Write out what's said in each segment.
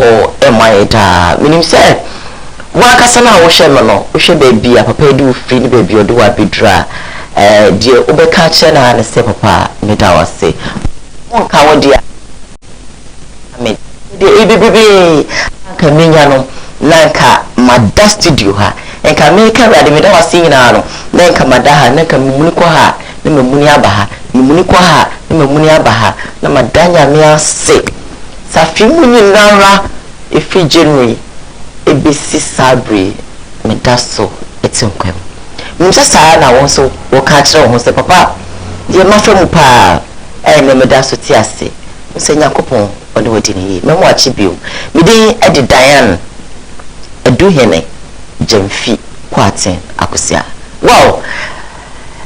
ho emaida minim say waka sana wo hwe me no wo hwe baby a papa di wo free ni baby odo wa bidra die obeka che na ne se papa me da wase won ka wo dia me de bibi ka menya no nanka mada studio ha enka me ka rade me da wase nyina no nanka mada ha nanka mumuni ko ha na mamuni aba ha mumuni ko ha na mamuni aba ha na madanya me ase safi munyi nara efi January ebisi sabre me daso etinkwem nimsa saa na won so wo ka kire wo se papa ye mafa mu pa na me daso ti ase nse nyakopon ode wodi ni me mo achi bio me din edi Diane edu hene Jemfi kwaten akosia wow.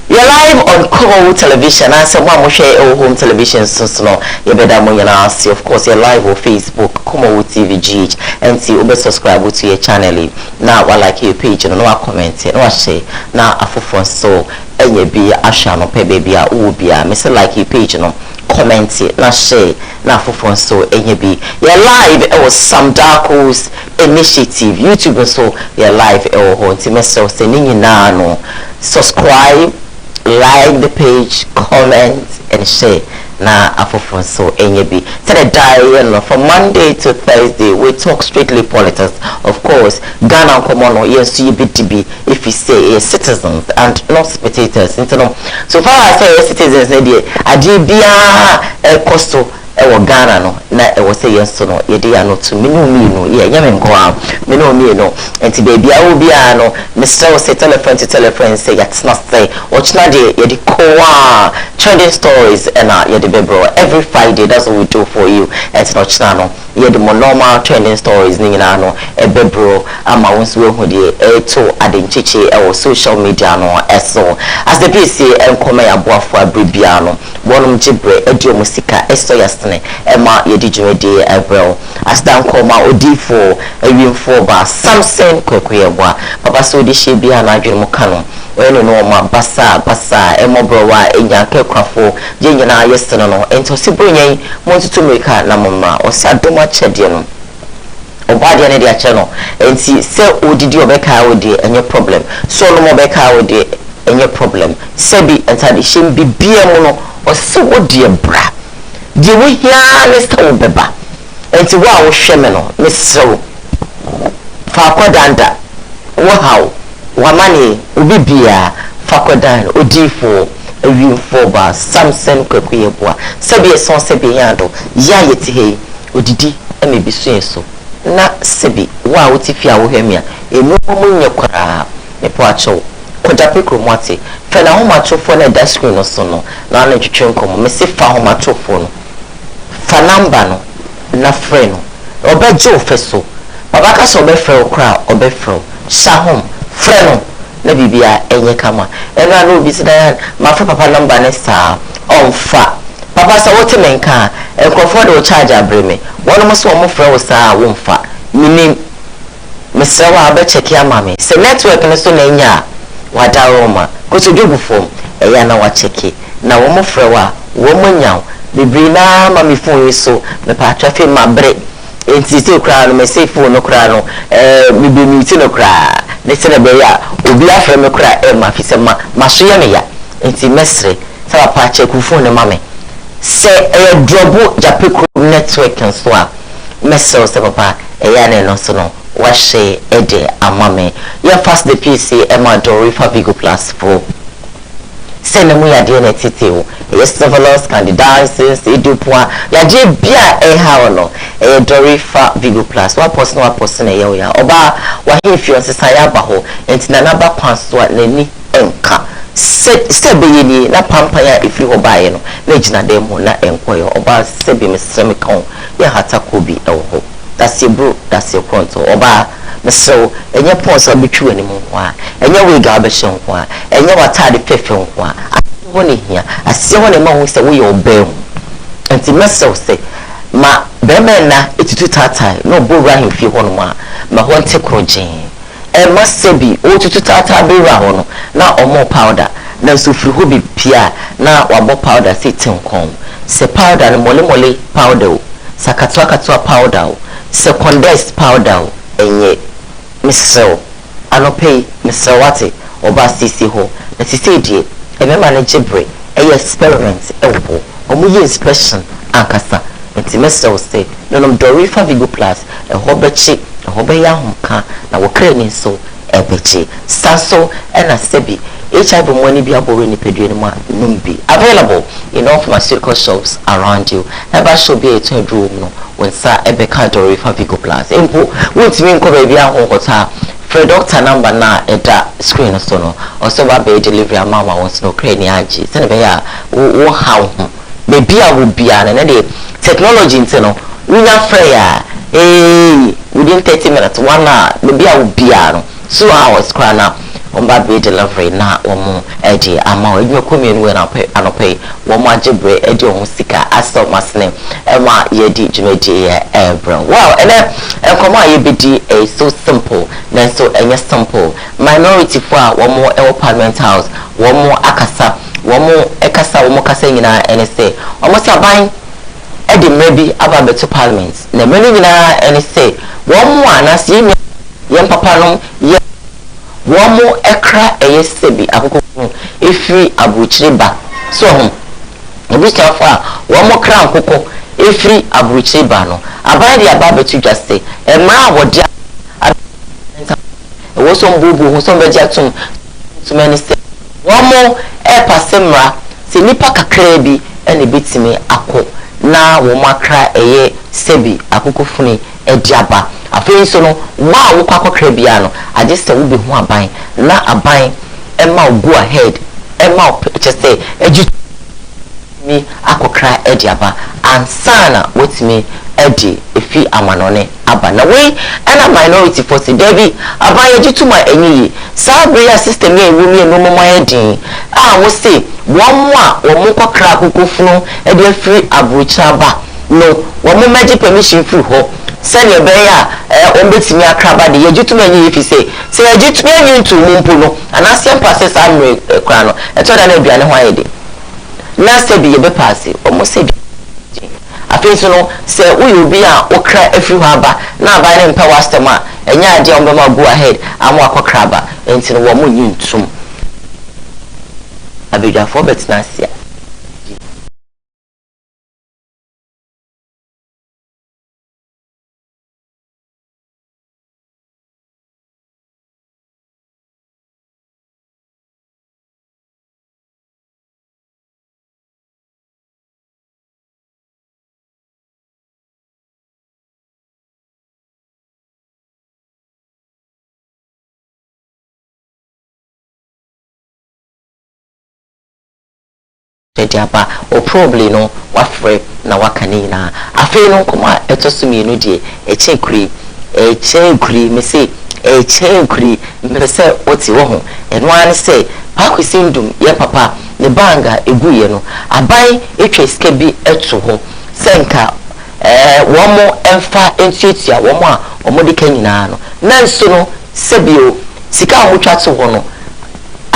You're live on Koowaa television. I said, "Mom, we share home television." So, you better see. Of course, you're live on Facebook, Koowaa TV GH, and see. You subscribe to your channel. Now, I like your page. No, I comment. No, I share. Now, I for so. And you be a channel, pay baby, a be a. Mister like your page. No, comment it. Now, share. Now, for so. And you be. You're live. It was some dark horse initiative. YouTube so. You're live. Oh, Mister sending you now. No, subscribe. Like the page, comment and share. Na afofon so enyebi. Today die from Monday to Thursday we talk strictly politics. Of course, Ghana common or yes you BTB if you say citizens and not spectators. So far as say citizens adibia costo ewo Ghana no na ewo say yes no ye dey no to minu ye nyame nko a minu no enti baby a obi a no Mr. say telephone to telephone say yet not say ochna dey ye dey Koowaa trending stories and ye dey bebro every Friday. That's what we do for you. It's not channel ye dey normal trending stories ni na no e bebro ama wonso we hu dey to adenchiche e social media no eso as the PC enkoma ya boafo abribia no bonum gibre edio musika eso Emma yedi jumedi April as dan koma odifo ewimfo ba Samson kwekwewa papa so di shebia na adwene mu kanu wenu no ma basa emobrowa enya kekwafo je nyina yesene no ento sibronyen montutu meka na mama osadoma chede no obade ne dia che no enti se odidi obeka odi enye problem so no obeka odi enye problem sebi entade shim bibia mu no ose odi bra di wo hia lesta obeba enti wa wo hweme no mesrew fa kodanda wo hawo wa mane obibia fa kodan odifo awimfo ba Samson kwekuyeboa sebi eson sebi yando ya yeti he odidi emebisu enso na sebi wa wo tifia wo hwemia enu mo nyekora me po acho kodape kromati fe na ho machofo na da screen no so no na na twetwe nkomo me se fa ho machofo no fa number no na frɛ no obeje ofeso baba ka so obefrɛ okra obefrɛ shahom frɛ no na bibia enye kama ena no bi sidan ma fa papa number ne sa onfa papa sa wote menka enkofo de o charge abreme wono mo so mo frɛ wo sa wonfa minim mesrɛ wa ba check ya mame se network ne so na nya wada roma ko so dwogu fom eya na wa check na wo mo frɛ wa wo mo nyaw bibiri na mami phone so me pa traffic mabre enti se kra no me say phone no kra no bibiri mi ti no kra ne se na be ya obi afre me kra ma fi se ma so ya me ya enti mesre sa pa check phone ne mame se drobo japeku network nso a mesre se papa ya ne no so no wa she ede amame ya fast the PC Emma Dorifa Vigo Plus 4 send mu ya de na titeo yes developers candidates edupwa ya je bia ha no Dorifa Vigo Plus wa person ya oba wa hefi on sesa ya ba ho entina na ba kwanso nani enka se be yini na pampa ya ifri ho bae no na gina dem ho na enkoyo oba se be mesem kan ya hata kobi ho that's your bro that's your pronto oba so enye pons obetwu animu kwa enye we ga abehye kwa enye watade fefe kwa woni hia asie woni ma hu se we yo be enti mesew se ma be men na etutu tatai no bo rahim fi ho no ma ho nte krojin e ma sebi o tutu tata be ra ho no na omo powder na so firi ho bi pia na wabo powder sitin kon se powder no mole powder sakatwa powder secondary powder enye misrew anope misrewate oba sisi ho na sisi die emema na jebre experiment ewo omuye inspection ankasa nti misrew say no dorifa vigo plus ehobechi ehobeya honka na wokra ni so ebechi saso ena sebi HIV money be abore ni pedue ni ma numbi available in all pharmaceutical shops around you. Ever should be a third room no when sir ebeka dorifa vigo plus empo won't mean ko baby ahokota for doctor number na eda screen so no also ba be delivery mama wants no crane agi se ne be ya wo how baby a wo bia na de technology nti no wunya freya within 30 minutes 1 hour baby a wo bia no 2 hours kwa na omba be delivery na omo edi ama enyo komienu we na pe anope womo ajebre edi ohun sika aso masne ema yedi jumedi ebro wow ene enkomo ayebedi so simple na so enye simple minority for womo ewo parliament house womo akasa womo ekasa womo kasa nyina ene say womo saban edi maybe aba beto parliament na many nyina ene say womo anase yem papa no womo ekra eyesebi akoko efiri abuchiriba so obi chafa womo kra akoko efiri abuchiriba no aban dia ba betu dwaste emra wodi wo so mbubu ho so beja tum tumani se womo pasemra se nipa kakra bi ene betimi akọ na womo akra eye sebi akoko funi ediaba afei so no wa wo kwakokra bia no age se wo be hu aban na aban ema go ahead ema say eji mi akokra ediaba ansana wotimi edi efi amanone aba na we ana minority for David aban eji tuma enyi sabria system ye ewu mi enomo edin wo say won a wo mo kokra akokofunu edi free abrochaba no wo mo meji permission free ho send your beya ombetimi akraba de yejutuma enyi ifi say yejutuma enyi ntu mumpu no anasiam process amre kra no eto da na aduane ho ayede na se bi yebe pass omo se afeso no se uyu bi a okra afri ho aba na aba ne mpa wastema enya ade ombema go ahead amu akokraba enti no wo mo nyi ntum abedwa for betnasia Japa or probably no wafre na wakanina afi no koma etosumi no die echekuri me say echekuri me say oti wo ho eno an say pakwesindum ye papa ne banga eguye no aban etwa sika bi eto ho senka womo emfa entuatua womo a womo de kanyina no nanso no sebio sika ho twa to ho no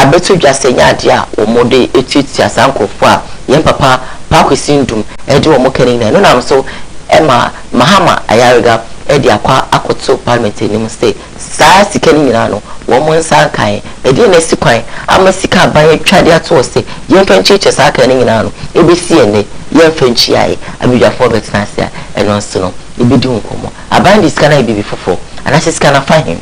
abeto dwasenya ade a omode etutia sankofo a yen papa pakwesindum ede wo mokanina no nam so ema mahama ayarega ede akwa akoto parliament ni mste saa sika ni nyina no wo mo nsa kan ede na sikwan ama sika ban atwade ato se yen fanchiche saa kan ni nyina no ebesi ene yen fanchi aye abidwa for betnasia eno nso no ebedi nkomo abandi sika na ebibi fofo anase sika na fahim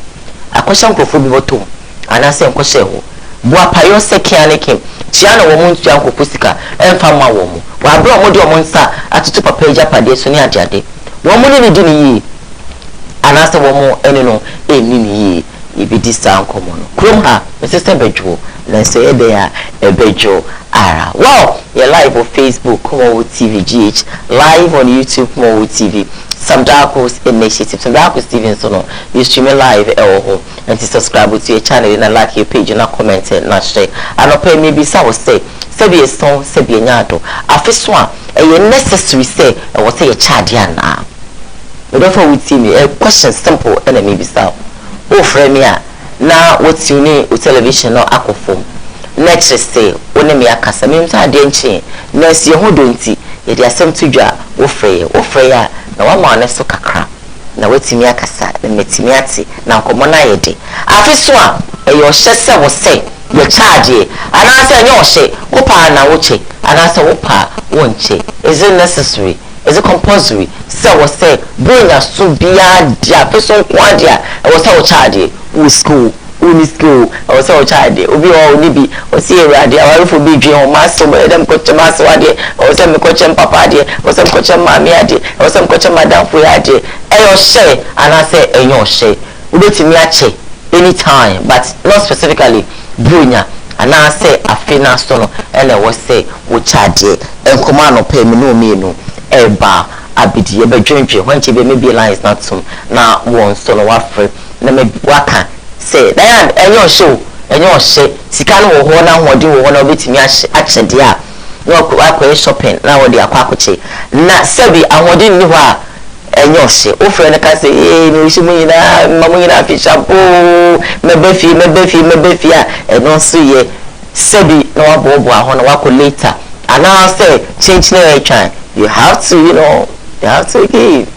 akosha nkrofo bi botom anase nkoshe ho bua payo sekiane kim chiana wo muntu yankofo sika emfa ma wo mu wa bro mo de wo nsa atutu papa eja pade so ni ade wo mu ni di ni yi anase wo mu ene no eni ni yi ibidi sa nkomo no krom ha my sister bedwo na say e dey a ebedwo ara wow you live on Facebook Koowaa TV GH live on YouTube Koowaa TV some darkos initiative some darkos TV so no you stream live and to subscribe to your channel and like your page and comment and share and pay maybe so say be a song say be nyado afeso a necessary say e what say a chadia na we don't for with me a question simple and maybe so oh frame ya na what you need television no akofom next say one me akasa me mta de nche na sie ho donti ye de asem tudwa wo frɛ ya na wa ma ne so kakra na wetimi akasa na metimi ate na nkomo na yede afi so a eyo hye se wo se ye charge ana se enyo hye wo pa na wo che ana se wo pa wo nche is it necessary is it compulsory se wo se bring us to bia dia afi so kwa dia e wo se wo charge wo school uni school o so child obi o ni bi o si ewade awarefo bi dwen o maso dem ko chema so ade o se me ko chem papa ade o se me ko chem mami ade o se me ko chem madam fu ade e yo she ana se enyo she ubetimi ache anytime but not specifically brunya ana se afina so no ele wo se wo child enkoma no pe me no mi no eba abidi e be dwendwe hwanche be me bi lines not some na won so no wa free na me waka say that enyo she sika no wo ho na hodi wo ho na obetimi achede a no akwa shopping na wo de akwa akoche na sebi ahodi ni ho a enyo she o fre na ka say no shi mu nyina mamu nyina fi shampoo mebefi a eno so ye sebi na wa bobo a ho na wa ko later and now say change na e try you have to you give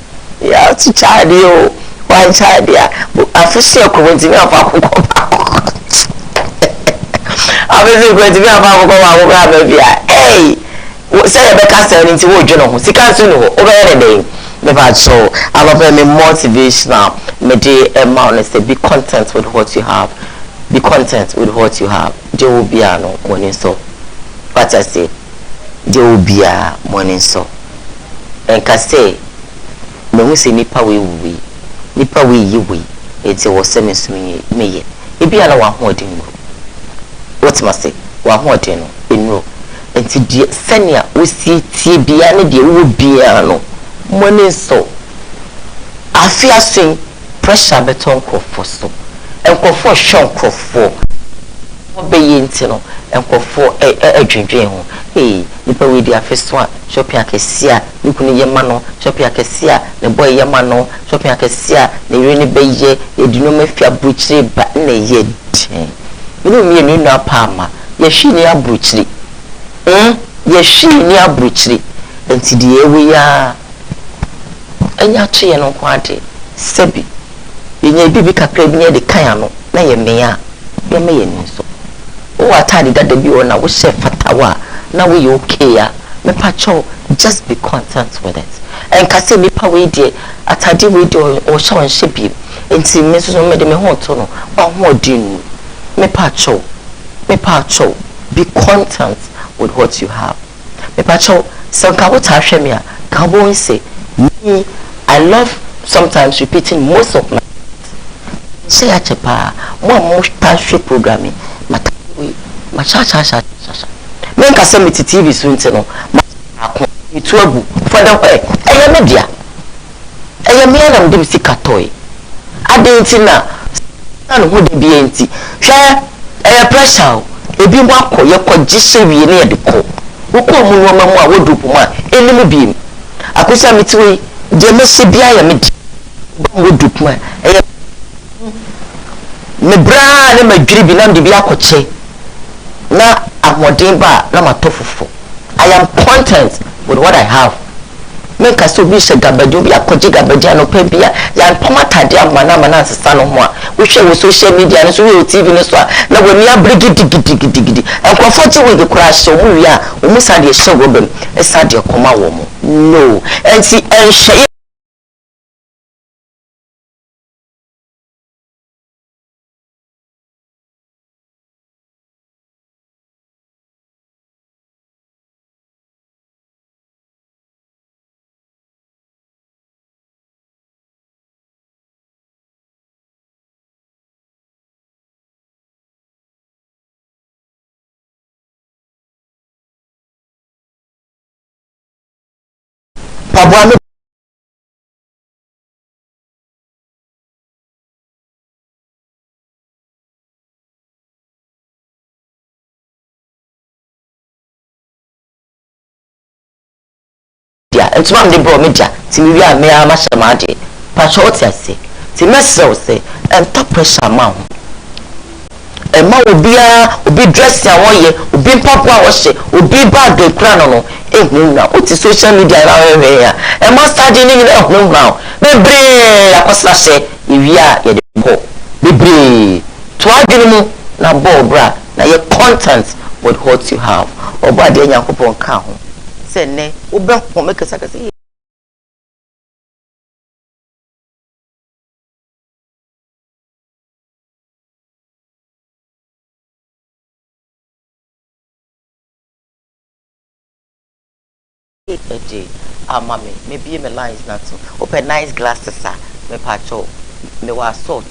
you have to charge you one child there official community afa kokko official community afa kokko wa wo bra ba bia eh say you be castle nti wo dwe no ho sika so no ho o be re dey me ba so I love me motivational me dey amount say be content with what you have be content with what you have dey will be no money so what I say dey will be money so en ka say me hu say nipa we nipa we yiwe eti wo se mesumi meye ebi ala wa hoden mu what must say wa hoden no enro enti die senia wo si tie bia ne die wo bia no money so afia swing pressure beton crofo so enkofo shon crofo obeye enti no enkofo adwendwen ho nipa we di afeso shopping akesia nikunu yema no shopping akesia ne boy yema no shopping akesia ne yiri beye edino mafia buchiri ba na ye den me no na pama ye hwi ne abuchiri ye hwi ne abuchiri enti de ewe ya anya to ye no kwade sebi ye bibi kakra bi ne de kan ano na ye mea ye me ye nso o atade dada bi o na wo she fatawa na we okay ya me pacho just be content with it and ka say me pa we die atade we die o show shebi enti me so me de me ho to no wa ho din me pacho be content with what you have me pacho so ka what ahwe me a ka bo say me I love sometimes repeating most of my say achepa mo ta hwe programming ma cha men ka say me TV so nti no itu agu for the way eye media eye me na dem sika toy adenti na no ho de bi enti hwe eye pressure ebi mo akoye kogise wie na ye de ko wo ko mu no mamu a wodupu ma enim bi akosa mitwe je me se bia ya me di wodupu ma eye me bra ne madwiri bi na de bi akoche na amodin ba na matofofo I am content with what I have make us so be se gabado bi akoje gabadia no pa bia ya pomatade amana asesa no ho a wo hwe wo social media no so wo TV no so na woni abrigi digidi enkofo ti we crash so mu wi a wo musa de hye wo bem esa de koma wo mo no enti enhye pabwa dia entuma me bro media ti mi wi a me ama shamade pa short ase ti mesel say top pressure ma ho ma obi dress ya wo ye obi papa wo hye obi bag de kura no ehun na o ti social media na we ya e ma study ni na ehun na bebre akosa hye ewia ye de ko bebre to adwene mu na ball bra na your content with what you have oba de yakopon ka ho se ne obe ho make kasa a day amame maybe me lines na to open nice glasses me pacho me wa sort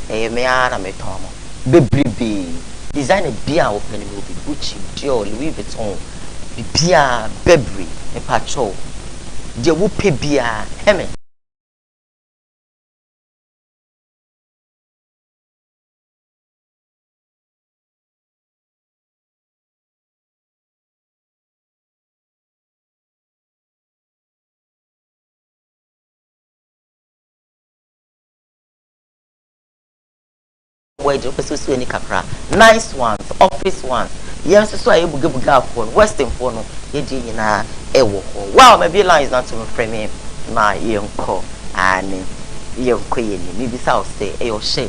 me ara me tomo bebrebe design bia open me obi Gucci Dior Louis Vuitton bia bebre me pacho je wo pe bia heme where the person any kakra nice ones office ones yes so I buga phone western phone ye di nyina ewo ho wow maybe lines not to frame me na yenko ani yenko ye ni bi sa o say e o she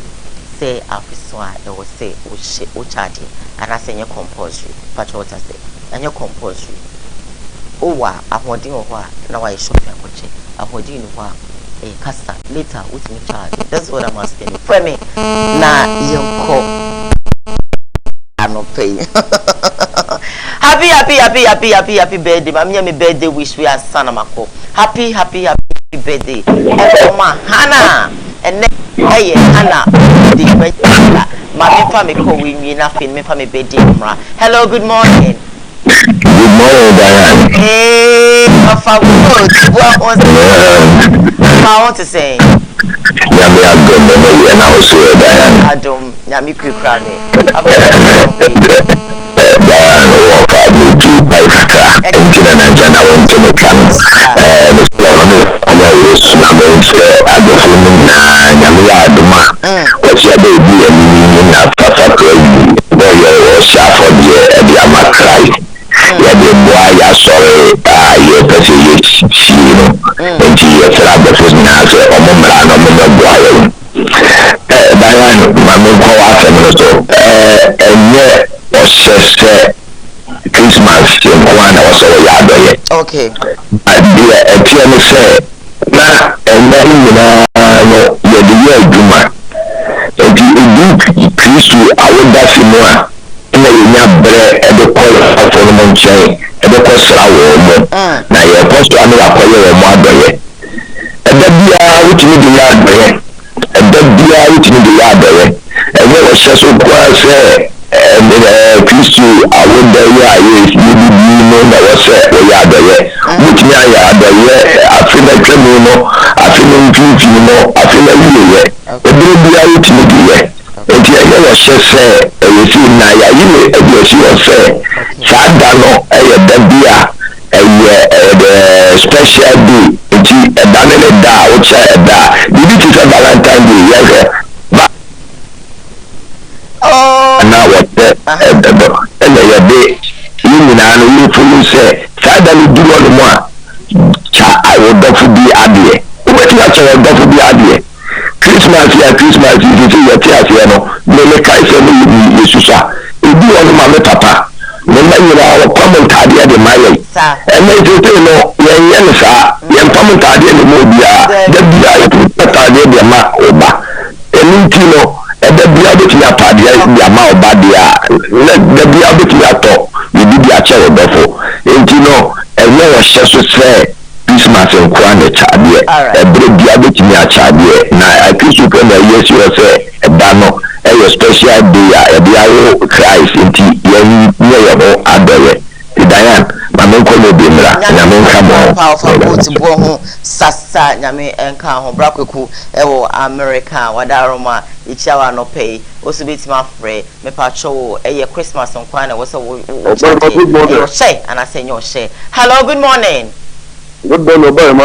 say office one e o say o she o charge and I say compulsory patch what I say and your compulsory o wa ahodin ho a na wa shopping akoche ahodin ho kasa later with me charge. That's what I'm asking you. For me, na yonko. I'm not paying. Happy birthday. Mami me birthday wish we are sanamako. Happy birthday. Mama Hana and hey Hana. Mami fa me ko we na fin me fa me birthday mra. Hello, good morning. Good morning, Diane. Hey, what was I want to say? Yami Adom, and I was here, Diane. Adom, Yami Kukrani. Diane, walk out with you by Kaka, and Jana went to the camp. And the always numbers at the film, Yami Adoma. What's your baby and me in a papa crazy? Boy, you're sharp for the Amakrai. Yeah, the boy, I saw your person, you know, and she has a person as a moment of the boy. Diane, my mom, and yet, was just Christmas in one or so yard. Okay. I dear, a piano say, and then you're the year Juma. And you Christ, I would that's in one. Bread at the call for the Monche, at the cost of our now you're supposed to acquire a mother. And then be out in the yard, and then be out in the yard, and there was just so quiet, and Christ, I would you know that was a yard, which I feel like I feel like be out in the year. Enti eye wo hye se e na ya yi e bi si wo se sa da no e da bia the special day enti e da ne da wo che e da bibi ti se Valentine day ye oh na wo te e da do e na ye de yi ni na no yi fu se sa da ni duro no mo a cha I wo da fu bi ade wo ti a che wo da fu bi ade Christmas you see your tears here no me kai say me yesusa ebi won ma me papa me na yira wo comment ade de maye and me say no ye ne sa ye comment ade ne mo bia da bia ye pata ade de ma oba eni ti no e da bia be ti atade de ma oba dia da bia be ti ato bi bia che wo befo enti no e we wo hye so say Christmas and Kwan Chabie, a break the other to me a Chabie. Now I think you can yes, you say a dano, a special day, a diaro Christ in tea, you other. Diane, my uncle will be powerful Sasa, Yami and Kaho, Braku, Ewo, America, Wadaroma, Ichawa no pay, also beats my free, me pacho, a Christmas on Kwan was a say, and I say your share. Hello, good morning. Good morning, man.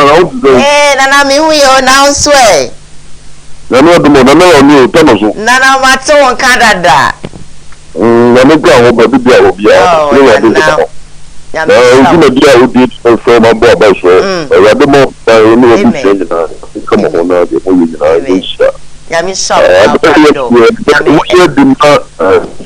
Hey, Nana, me we are now swear. Nana, the Nana, Thomas. Nana, Mato, Canada. nyame ka ho ba bibia obia no ya de ko na ujina dia udi so ma bo ba so ya de mo pa no obi change na come on na de mo yi na insha nyame sha do ya de ma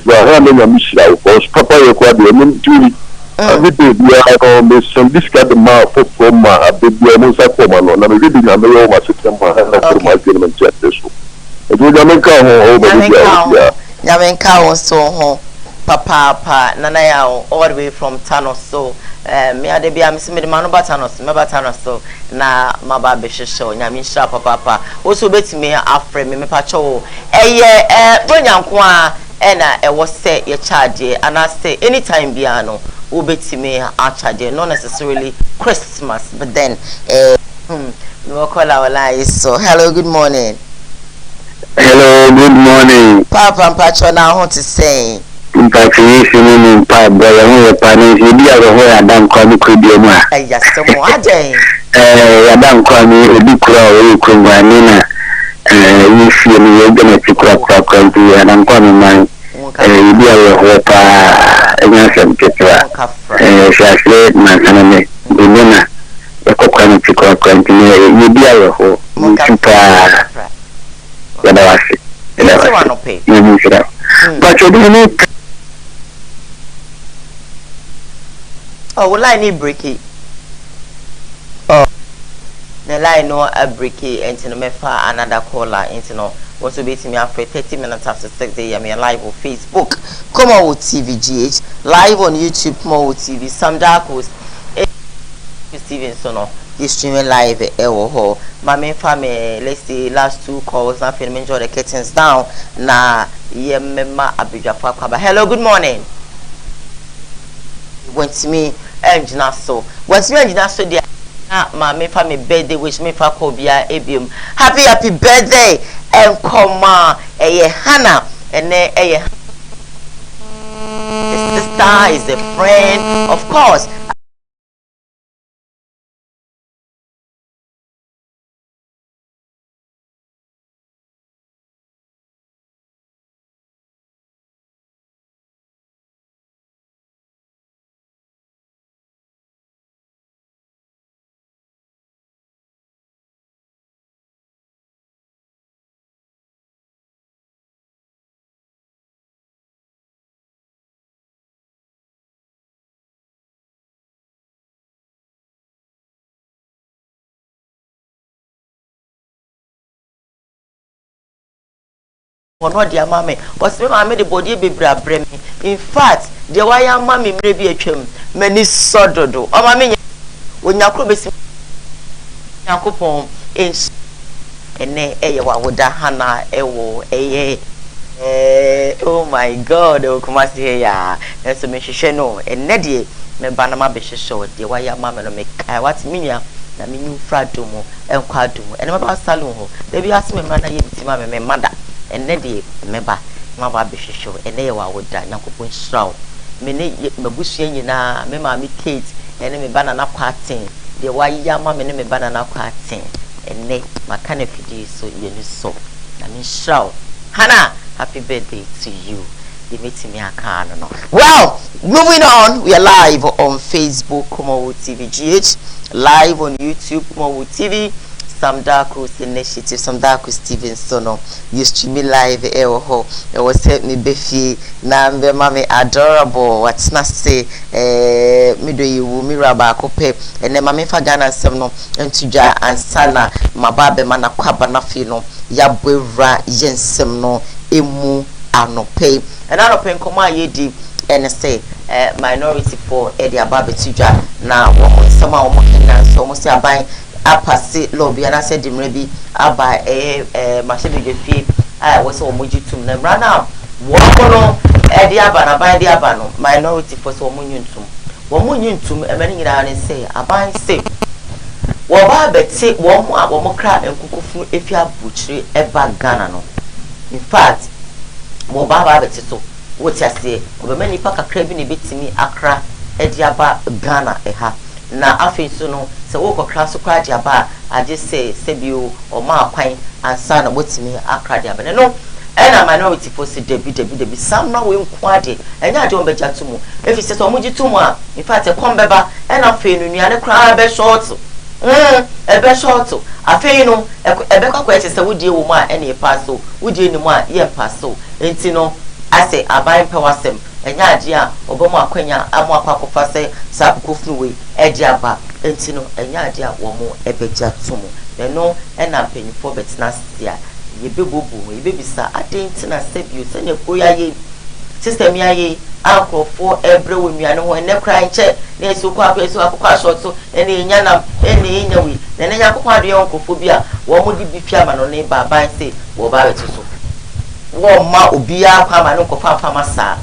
ya ha me nyame sha ko papa ye kwa de mo turi abite bia ko me some this kind of ma for ma abibia mo sa ko ma no na me de nyame yo ma system ma na for ma de mo chat so e do nyame ka ho ba bibia nyame ka ho so ho papa nana ya all the way from Thanos so me ade bia me se me de manu batanos me batanos so na maba be hwehwe nyame sha papa wo so betime afre me pa cho eye bonyanko a na e wo se ye charge ana say anytime bia no wo betime a charge not necessarily Christmas but then no call our line so hello good morning. Hello, good morning. Papa Pacho na ho to say. Mpati yisi ni mpa boya mu pa ni idi ago ho adam kwa ni kudi mu a. Ya somo ajen. Adam kwa ni obi kura o kungwa ni na yisi ni ye gana tikura kwa ndi adam kwa ni man. Idi ago ho pa enya sem tetra. Shasle na kana me. Ndina ekokwa ni tikura kwa ndi idi ago ho. Mpa Yadawasi. But you don't oh, well, I need breaky. Oh, the line no a breaky into the mefa another caller into no. Want to be to me after 30 minutes after 6 a.m. live on Facebook. Koowaa TV GH live on YouTube. Koowaa TV. Some darkos. Steven Sono. You streaming live ho. My main family, let's see last 2 calls. I feel enjoy the curtains down. Na yemma abijafa kwaba. Hello, good morning. Went to me engineer so. Went to me engineer so dear. My main family birthday wish me for Kobia Ebium. Happy birthday and come Hannah and the sister is a friend of course. What dear mammy was my made the body be brem. In fact, the wire mammy may be a chum, many sododo. Oh, mammy, when you could be Yakupon in and nay, would Hannah, oh my God, oh, come here, ya. That's a mission, and Neddy, me banama be show, the wire mamma make what's minia. Na minu fradumo and quadumo and about salon. They be asking me, man, I eat my mother. And then the member, Mamma Bishop show, and they were with that Nakupon straw. Many Mabusian, Mamma, me Kate, and me banana parting. The white yama, and me banana parting. And they, my kind of so you so. I mean, straw. Hannah, happy birthday to you. They meet me a car. Well, moving on, we are live on Facebook, Koowaa TV GH, live on YouTube, Koowaa TV. Some Darkos Initiative, some Darkos Steven Sono. You stream me live, it was help me Befi, Nambe Mammy adorable, what's not say, me do you, Miraba, Cope, and then Mammy Fagana Semno, and Tuja and Sana, Mababe Mana Quabanafino, Yabura, Jensemno, Emu, Ano Pay, and I don't pay Koma Yedi, and say, minority for Eddie Ababe Tuja, now, somehow mocking us, almost a buying. Apasi lobby and I said him ready by a machine fee. I was so much to them run out. Wokono Ediabana by the Abano, minority for so munyuntum. Womunyuntum, a many and say, I buy say. Waba bet say one more crab and cuckoo if you have butchery ever Ghana. In fact, Wababa bet so. What I say, over many pack a craving a bit to me, Accra, Ediaba, Ghana, a half. Na afi so no se wo kokra so kwa dia ba age se sebio o ma kwan ansa na wotimi akra dia ba no ena minority for say debi sam na we nko ade enya ade on beja tumu efi se so omuji tumu a in fact e kon beba ena fe nu nuane kra be short ebe short afei no ebe kwakwa eche se wodie wo mu a ena e paso wodie ni mu a ye paso enti no ase aban pe wasem enya ade a obomu akwanya amu akwakofa se sakukofunu we edi aba enti no enya ade a wo mu ebeja tumu no ena penifo betina sia yebebobo yebebisa adentina sebio se ne koyaye system yaye akrofo ebre wonuane ho ne kra nche na esuko akwa short so ene enya na ene enya wi na enya akwa ade onkofo bia wo mo di bifia ma no ne baba se wo ba wetu so wo ma obia akwa ma no kofa afama sa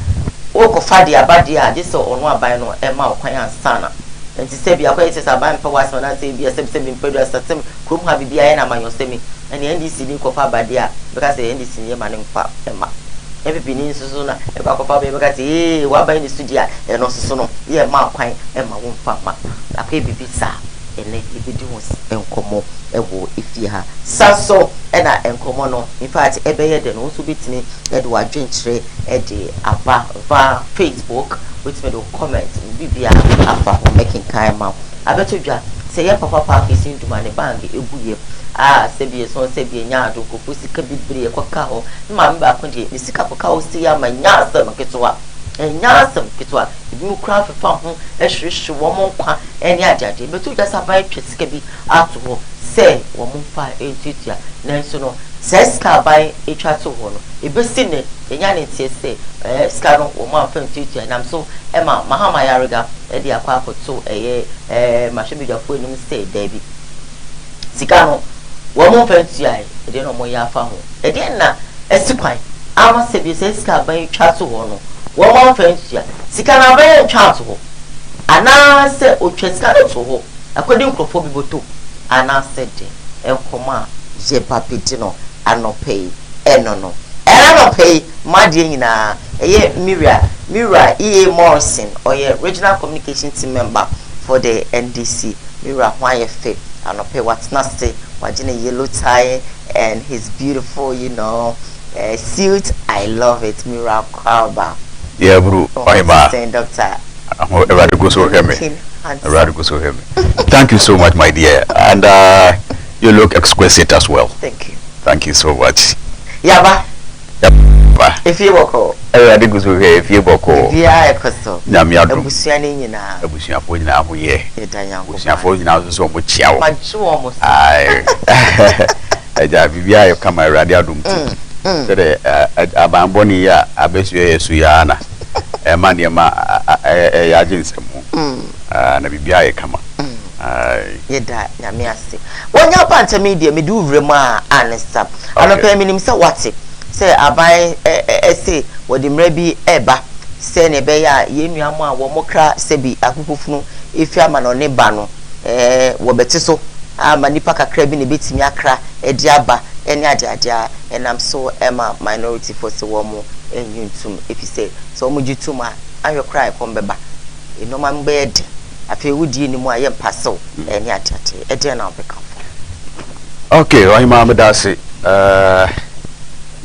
wo kofa de abade a je se ono aban no e ma okwan ansana enti sebi akwa ite sa ban pa wasma na se bia sebi mpedu asatem krom ha bibia ye na manyosemi ene NDC ni kofa abade a because NDC ni ma ne mfa e ma ebibi ni nsusu na e kwa kofa be because wa ban ni studio e no susu no ye ma kwan e ma wo mfa ma akwa bibi sa ene ebidi ho enkomo ewo efie ha saso ena enkomo no in fact ebeye de no so bitini e de wadwenkyere e de aba va Facebook with me do comment bibia afa making kind ma abetodwa se ye papa pa kesin duma ne bang eguye sebi so sebi nya ado kofu sika bibre ekoka ho ma mba akode ni sika koka o si ya ma nya asem ketwa nya asem ketwa ibi mu kra fefa ho ehwehwe wo mo kwa eni adade betodwa sabai twa sika bi ato ho se wo mo fa entitia nanso no seska bai etwa to ho no ebesi ne enya ne tie se ska no wo mo fa entitia nam so ema mahama yarega e dia kwa akoto mahwebidwafo enum se dabi sika no wo mo fa entitia e de no mo ya fa ho e de na esikwan ama se bi seska bai twa to ho no wo mo fa entitia sika na bai twa to ho ana se otwa sika no to ho akodi nkrofo biboto ana se de enkoma je papiti no anopei enono pay madie nyina eye Mira EA Morrison or your regional communication team member for the NDC Mira why fit anopei what's nasty wajine yellow tie and his beautiful suit. I love it. Mira Koowaa. Yeah bro I'm doctor Thank you so much, my dear, and you look exquisite as well. Thank you so much. Yaba. If you walk, if you walk, yeah, Costo. Namiado, Busianina, a bushia for now, yeah, bushia for now, so much. My two almost. I have come my radiadum. Abamboni, Abesia, Suyana, a maniama, a agent, and a bibia come on. Yeda nyamiase wonya panta media me do rema anesta anope minim se wate se aban ese wodi mrabi eba se ne be ya yenuamu a wo mokra se bi akukufunu efi ama no ne ba no wo beti so ama nipa kakra bi ne betimi akra edi aba eni ade enam so ema minority for se wo mo enyuntum efi se so mo gitum a ayokra e kombeba enoma mbe ede afi wudi ni mu ayem paso eni atete ede na obeka. Okay, right mama dasi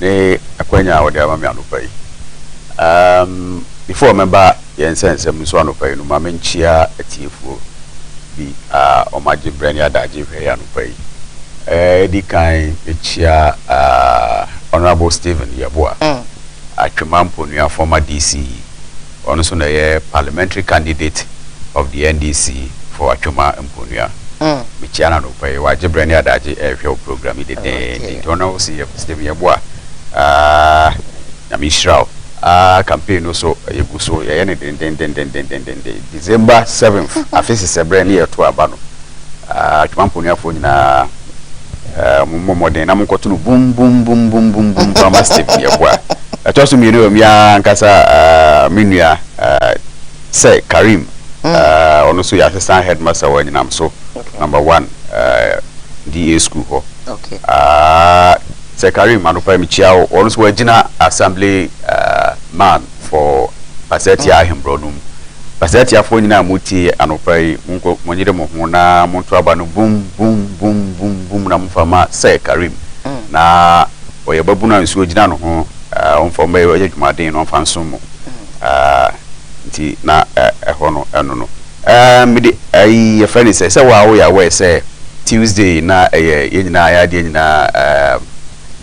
ne akwanya wode amami anopai. Before member yen sense so anopai no mama nchia atiefuo bi omaje brani adaje hwe anopai. Di kan echia Honorable Stephen Yeboah. Atwemampo nua former DC ono so na ye parliamentary candidate of the NDC for Achuma Mponua. Michiana no pay waje brani adaje ehwe program de don't see Stephen Yeboah. Na mishrao campaign no so yegu so ye ne den December 7th afisi se brani eto aba no. Achuma Mponua fo nyina momode na mkoto no boom from Stephen Yeboah. Atosu mi no ya nkasa minua say Karim ono so ya assistant headmaster wa nyinam so number 1 DA school ho. Okay. Say Karim anopa mi chiao ono so wagina assembly man for Passetti Ahimbronum. Passetti afo nyina muti anopa munko monyire mo ho na monto aba no boom na mfama say Karim na oye babuna nsuo gina no ho onfo mbe oye dwumaden no fa nso mo nti na eho no eno no mede ayi ye friend say wa wo ya we say Tuesday na ye nyina ya de nyina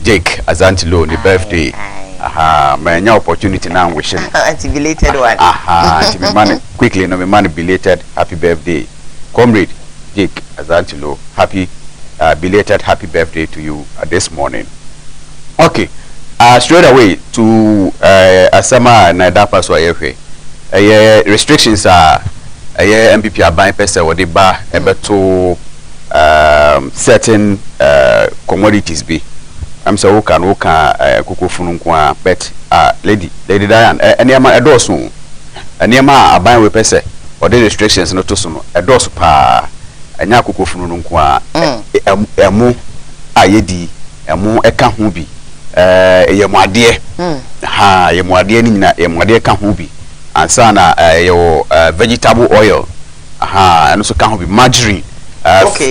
Jake Azantilo ni birthday aha man opportunity now wishing anti belated one anti me man quickly no me man belated happy birthday comrade Jake Azantilo happy belated happy birthday to you this morning. Okay, straight away to Asama na da paso ayehwe restrictions are MPP aban pese wode ba ebeto certain commodities be I'm so can kuku funu kwa but lady Diane eniama edoso eniama aban we pese wode restrictions no to so no edoso pa enya kuku funu kwa emu ayedi emu eka ho bi yemuade ha yemuade ni nyina yemuade ka ho bi ansa na yo vegetable oil aha eno so ka ho bi margarine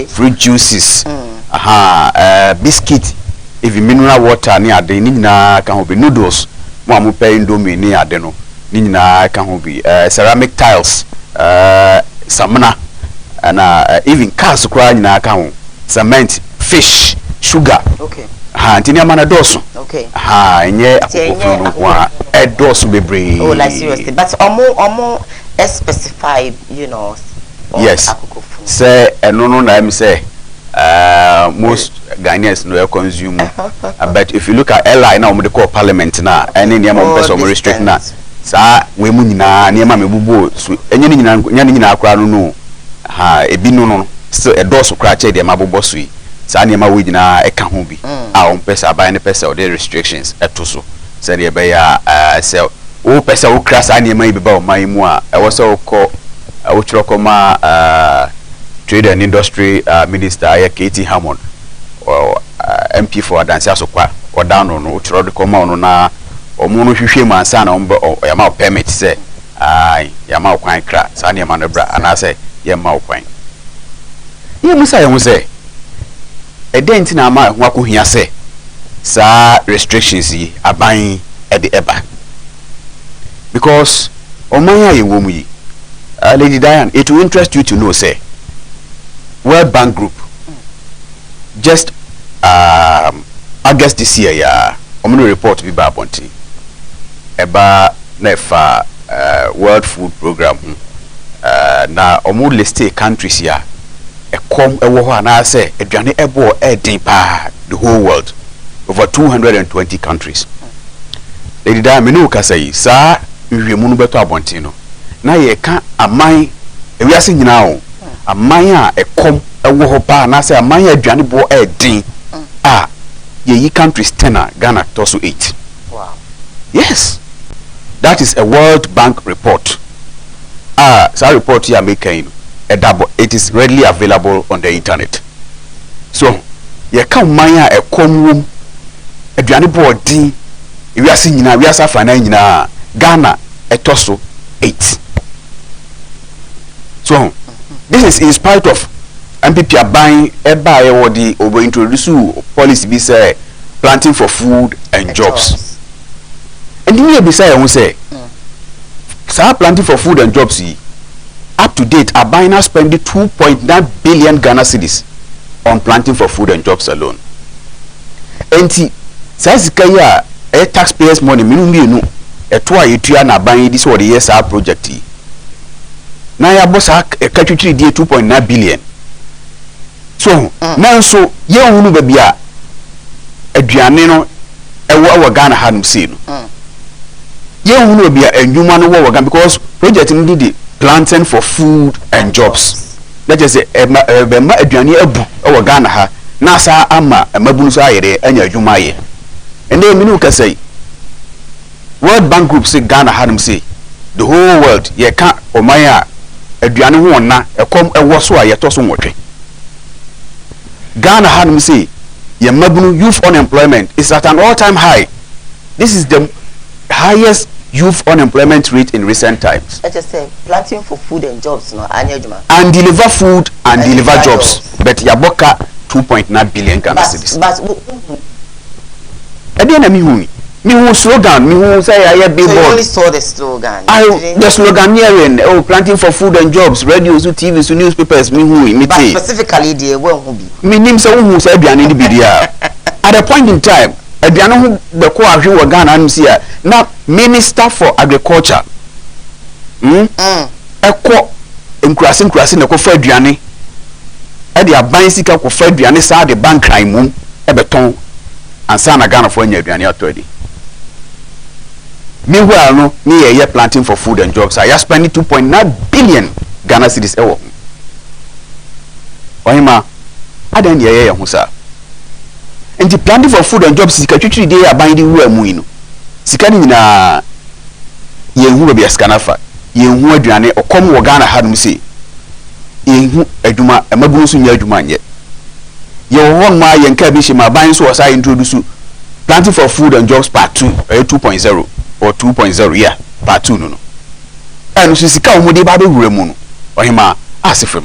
fruit juices aha biscuit even mineral water ni ade ni nyina ka ho bi noodles mo amu pe indomie ni ade no ni nyina ka ho bi ceramic tiles samna na even cars kwa nyina ka ho cement fish sugar ha ntini amana doso ha enye akoko kwa edoso bebre oh like seriously but omo specified you know yes say eno na am say most Ghanaians no consume but if you look at LI now we call parliament na any near mo person mo restrict na sa we mu nyina near me bubu so enye nyina akra no ha ebi no still edoso kra che de mabobo so yi sa near ma we nyina eka ho bi a on pesa aban ne pesa o de restrictions eto so say de be ya say o pesa o kra sa near ma bi ba o man mu a e wo se o ko o tro ko ma Trade and Industry Minister KT Hammond or MP for Adansi Asokwa or down on Uchro de Coma na or Mono Hushiman San on Yama permit say Yama Quine crack, Sanya Manabra, and I say Yama Quine. You must say a dent in a man waku here say sa restrictions are buying at the Eba because Omaya Wumi Lady Diane, it will interest you to know say World Bank Group just August this year I'm going to report be back on eba nefa World Food Program na omu list countries here come ewo ho na say aduane ebo edin pa the whole world over 220 countries Lady da me no ka say sa nhwemu no beto abontin no na ye ka aman ewiase nyina o amanya ekom ewo ho pa na say amanya aduane bo edin ye countries 10 Ghana toso 8. Wow. Yes. That is a World Bank report. So report here making a double. It is readily available on the internet. So ye ka amanya ekom room aduane bo edin ewiase nyina wiase afana nyina Ghana etoso 8. So this is in spite of MPP are buying the over introduce policy be say planting for food and jobs. And the be say who say planting for food and jobs up to date are buying now spending 2.9 billion Ghana cedis on planting for food and jobs alone. And says kaya taxpayers money minimum a toa yetua na buying this or the years project. Now ya boss a country 2.9 billion. So now so ye hunu ba bia aduane no ewo Ghana hanum say no ye hunu bia enwuma no wo Ghana because project no di planting for food and jobs that is say ma aduane abu ewo Ghana ha na sa ama mabunu so ayere anya adwuma ye ende minu ka say World Bank Group say Ghana hanum say the whole world ye ka omaya aduane ho na ekom ewo so ayeto so nwotwe Ghana had say Yamabunu youth unemployment is at an all-time high. This is the highest youth unemployment rate in recent times. I just say planting for food and jobs, no, and deliver food and deliver jobs. But Yaboka 2.9 billion Ghana cedis. Ade na me who slogan, me who say I have billboard. So you only saw the slogan. The slogan here planting for food and jobs, radios, TVs, newspapers, me who but specifically the one who be. Me name so who say Biani the bidia. At a point in time, a Biano who the Koowaa who Ghana and here now Minister for Agriculture. Eko nkurase na ko fa aduane e de aban sika ko fa aduane sa de bank crime mum e beton ansa na Ghana fo anya aduane atodi. Meanwhile no me ye planting for food and jobs. I spending 2.9 billion Ghana cedis ewo. Ohima adan ye ho sa. And the planting for food and jobs sika twitwi dey aban di wu amu yi no. Sika ni na ye hu be sika na fa. Ye hu aduane okom wo Ghana hadum se. Ye hu aduma emabunu so nya aduma nye. Ye won ma ye nka bi shima aban so osa introduce planting for food and jobs part 2 2.0 or 2.0 yeah part 2 no and so sika wo de ba be wura mu no ohima asefem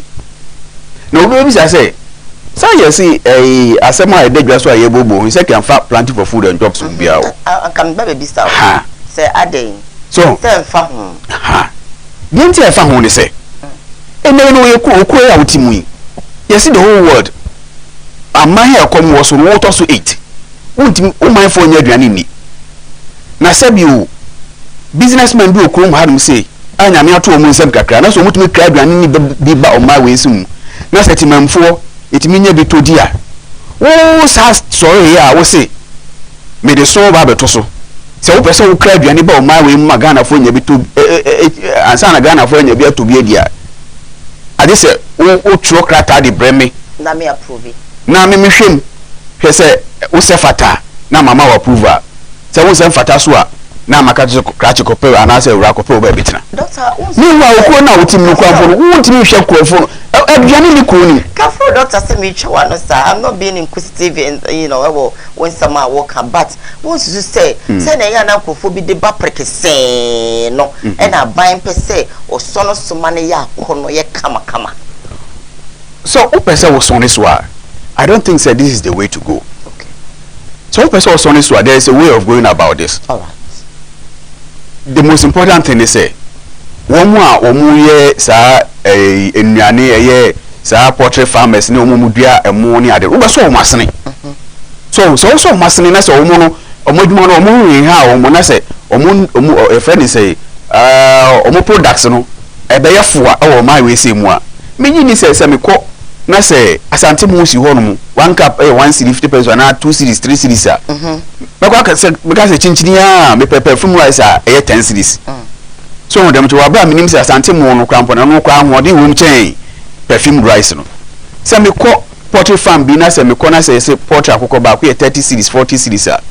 na obi bi say yes asema e dedwa so aye bobo he say can fa planting for food and jobs bia o can be be style say aden so say fa ho bien ti fa ho ni say ene no ye ko ya utimu yi yes the whole world amma here come was so water so 8 wonti o man for nya aduane ni na sabi o businessman bi okrom hadum say anya me ato o mu nsem kakra na so mutumi kra aduane ni bi ba o ma we sum na setimamfo etimi nya bi todi a wo sa sorry ya wo say me de so ba beto so se wo pese wo kra aduane ba o ma we mu Ghana fo nya bi to ansa na Ghana fo nya bi atobi adia ade se wo tro krata de breme na me approve na me hwem hwe se wo se fata na mama wa approve se wo se fata so a na maka je krachi kope ana se wura kope oba bitina doctor ni wa okwo na wotimi kwamfo wotimi hwe kwamfo aduane ni ko ni careful doctor say me twa no sir I'm not being inquisitive and you know when some are work but once you say na ya na kofo bi de ba prekese no e na ban pese o sono soma ne ya kono ye kama so o pese wo sono so I don't think say this is the way to go. Okay. So o pese wo sono so there is a way of going about this. All right. The most important thing is say omu ye sa enuane ye sa poultry farmers ni omu dua emu ni ade wo be so omu asene so omu asene na se omu no omu adwuma no omu yin ha omu na se omu a friend say omu products no e be ye foa e wo ma we se mu a menyi ni se me ko na se asante mu si ho no mu 1 cup 1 cedi 50 pesos na 2 cedis 3 cedis a because chinchini a me perfume rice a 10 cedis so dem to aba minim se asante mu no krampo na no kwa ahode wo mchen perfume rice no se me ko poultry farm bi na se me ko na se poultry akoko ba ko 30 cedis 40 cedis a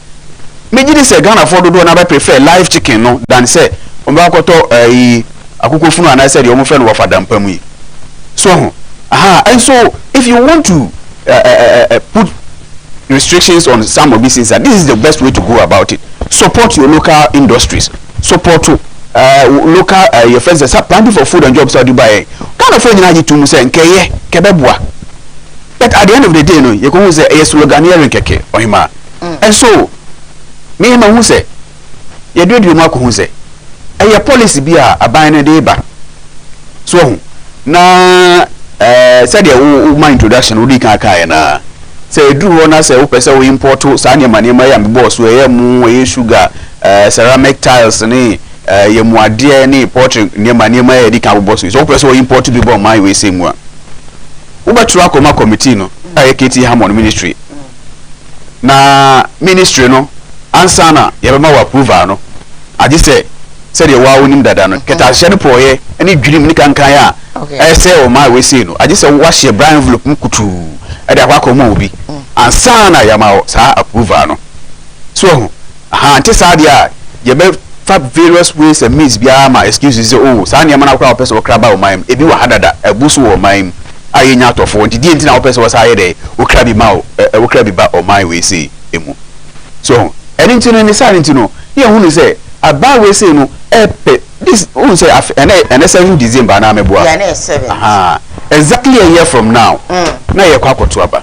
me gidi se Ghana for do na ba prefer live chicken no than say o ba koto akoko funu ana se de o mo fe no wafa dampam yi so and so if you want to put restrictions on some of these things, this is the best way to go about it. Support your local industries. Support local your friends that are planting for food and jobs. Dubai kind of thing you to say nkeye kebebwa. But at the end of the day, no, you can say yes slogan here keke ohima. And so me ma hu say you do the mark hu say your policy be a ban na dey ba. So na said my introduction we can na say do na say o pese we import sa ne ma ya me boss we ya mu we sugar ceramic tiles ni ye mu ade ni poultry ne ma ya di kan boss so o pese we import bi bo my we say mu a wo betro akoma committee no KT Harmon ministry na ministry no answer na ye be ma wa approval no ade say said ye wa wonim dada no keta hye ne poye ani dwirim ni kankan ya say o ma we say no ade say wa hye brand envelope mkutu ade akwa ma obi answer na ya ma sa approval no so ante sa dia ye be fa various ways and means bia ma excuses say oh sa ne ma na kwa person okra ba o man ebi wa hadada ebusu o man aye nya atofo nti die nti na person was aye de okra bi ma okra bi ba o man we say emu so anything no ni sa anything no ye hunu say aba we say no this who say and 7 December na meboa yeah na 7 exactly a year from now na ye kwa koto aba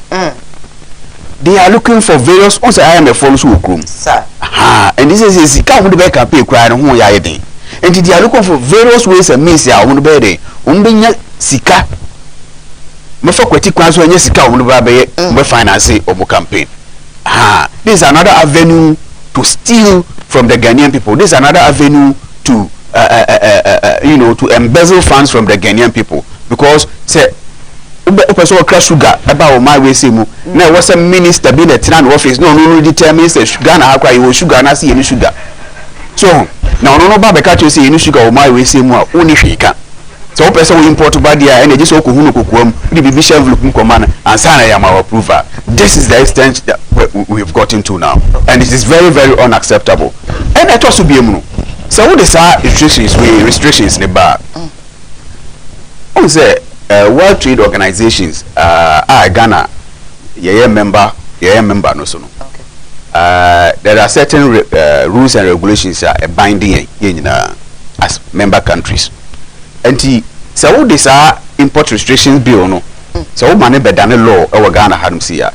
they are looking for various once I am a follow who come. Sir. And this is come with the back pay cry and who ya thing. And they are looking for various ways and means ya on the bed. Umbinya sika. Mefo kweti kwanso enye sika on the babe we finance omo campaign. This is another avenue to steal from the Ghanaian people. This is another avenue to you know, to embezzle funds from the Ghanaian people, because say person crash sugar about my way say mu na was a minister being a tenant office no determines the sugar na akwa you sugar na see any sugar, so now no ba catch you say any sugar o my way say mu a oni hweka, so person we import ba dia and just okuhunu kokuam the bibi envelope command and sign am our approval. This is the extent that we've gotten to now, and it is very, very unacceptable. And that also be emu. So what is our restrictions in the bar? What is World Trade Organizations? Ghana, yeah member no so no. Okay. There are certain rules and regulations binding as member countries. And so what is our import restrictions bill no? So what money be done law our Ghana hadum see ya.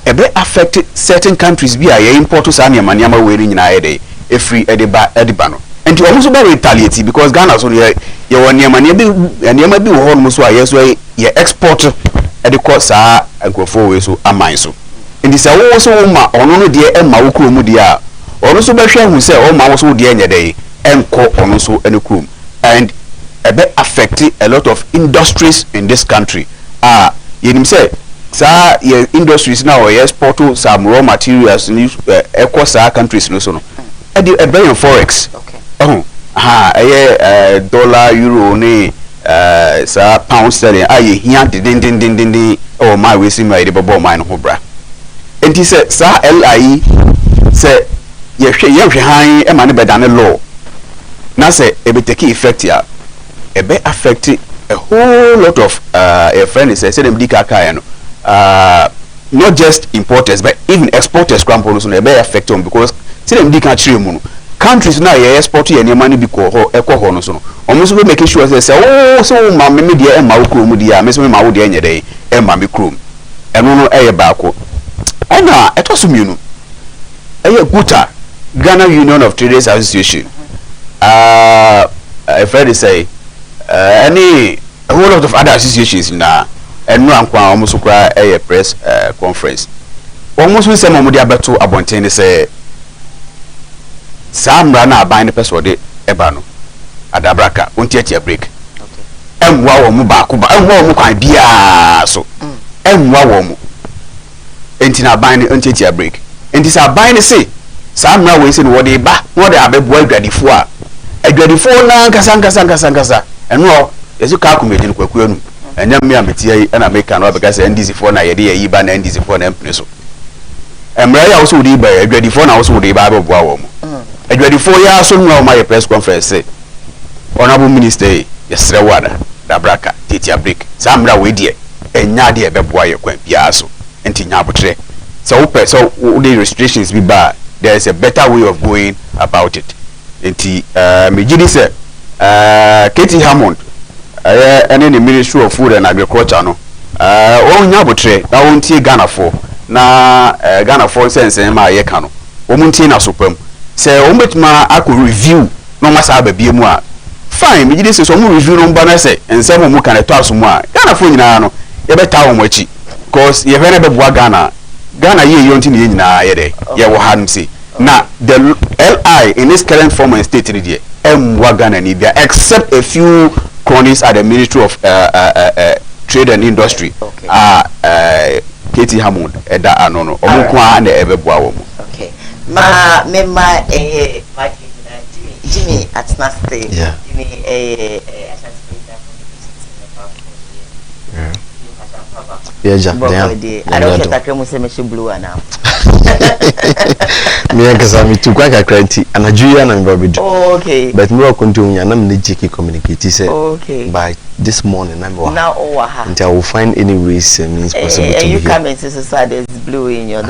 Ebe affect certain countries bi a import to sanya maniama we nyina ede free ediba no. And you also be retaliate because Ghana so ye won niama bi wo ho no so a yeso ye export e cost saa ankofo we so aman so. And this wo so ma ono no de e ma wo krom de a ono so be hwe hu se o ma wo so de enya de enko ono so ene krom, and ebe affect a lot of industries in this country. Yenim say sa ye industries now ye export some raw materials in eco sa countries no so no e dey very forex. Okay. Dollar, euro ne sa pound sterling aye hia din oh my we see my dey bobo man ho bra. Enti say sa LI say ye hwe han e ma ne beda ne law na say e be take effect ya e be affect a whole lot of a friend is say them dikaka no not just importers but even exporters crampo so e be affect them, because say them dikaka chire mu no countries now ye export ye ne money bi ko ho no so no omo so be make sure say oh so ma me de e ma wo krom de a me so me ma wo de enya de e ma me krom eno no e ye baako ana e to so mienu e ye guta Ghana Union of Traders Association. A friend say any a whole lot of other associations na eno ankwa almost kra a press conference almost we say mo dia beto abonten say samra na aban ne person de eba no adabraka ontiatia break. Okay. Emwa wo mu ba ko ba emwa wo mu kwan bia so emwa wo mu enti na aban ne ontiatia break enti sa aban ne say samra we say no wo de ba wo de abebo adwadifo a adwadifo na nkasa eno yesu ka komedi no kwaku anu enya me ametia yi na make no abeka say NDC for na yede yi ba na NDC for na empne so emra ya wo so de ba adwadifo na wo so de ba abebo a wo mu adwadifo ya so no ma press conference say honorable minister yesre wada dabraka titia break samra we de enya de ebebo aye kwan bia so enti nya abotre so the restrictions be bad, there is a better way of going about it. Enti me gidi say Katie Hammond and in the Ministry of Food and Agriculture no nya abotre na wontie Ghana for na Ghana for sense ma ye ka no omuntie na sopam say ometima akọ review no masa ba bie mu a fine me gidi say so mu review no mba na say ensem mu kan eto aso mu a Ghana for nyina no ye beta wo machi because ye vene be boa Ghana ye yonti ne nyina ye de ye wo hanum say na the LI in its current form and state there emwa Ghana ni bia except a few cronies at the Ministry of Trade and Industry. Okay. Katie Hammond eda anono omukwa na ebeboa wo mu. Okay. Ma Jimmy at Thrusday. Yeah. Jimmy Yeah, I don't get that cremo say blue now. Me nkasa me tu kwa kakranti anajuya na mba bidu. Okay. But me wakontu nya na me jiki communicate say okay. By this morning I'm now owaha. Until I will find any ways means possible to you be. Come and say there's blue in your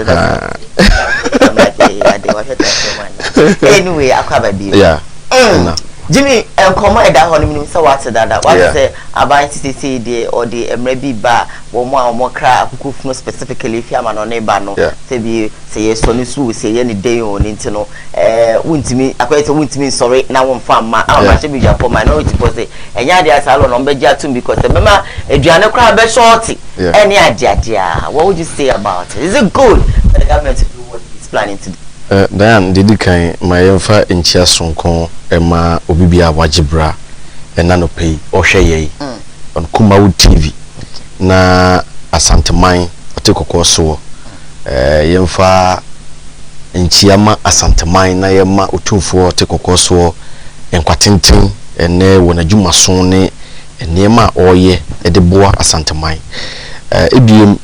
anyway, akwaba bi. Yeah. Jimmy, come on, that honeymoon, so what's that? What say about CCD or the Emrebi bar, or more crab, who know specifically if you're on a bano, to be say, Sonny Sue, say any day on Intino, wouldn't me, I quite wouldn't mean sorry, now on farm, my be for minority posse, and Yadia Salon on Bejatum because remember, Adriana Crab shorty, any idea, what would you say about it? Is it good for the government to do what he's planning to do? Dan didi kan my emfa enchia sonko ema obibia wajibra enano pay ohweye on Koowaa TV na asanteman otekoko so yemfa enchia ma asanteman na yema otumfo otekoko so enkwatenten ene wonadwuma so ne enema oye edeboa asanteman ebiem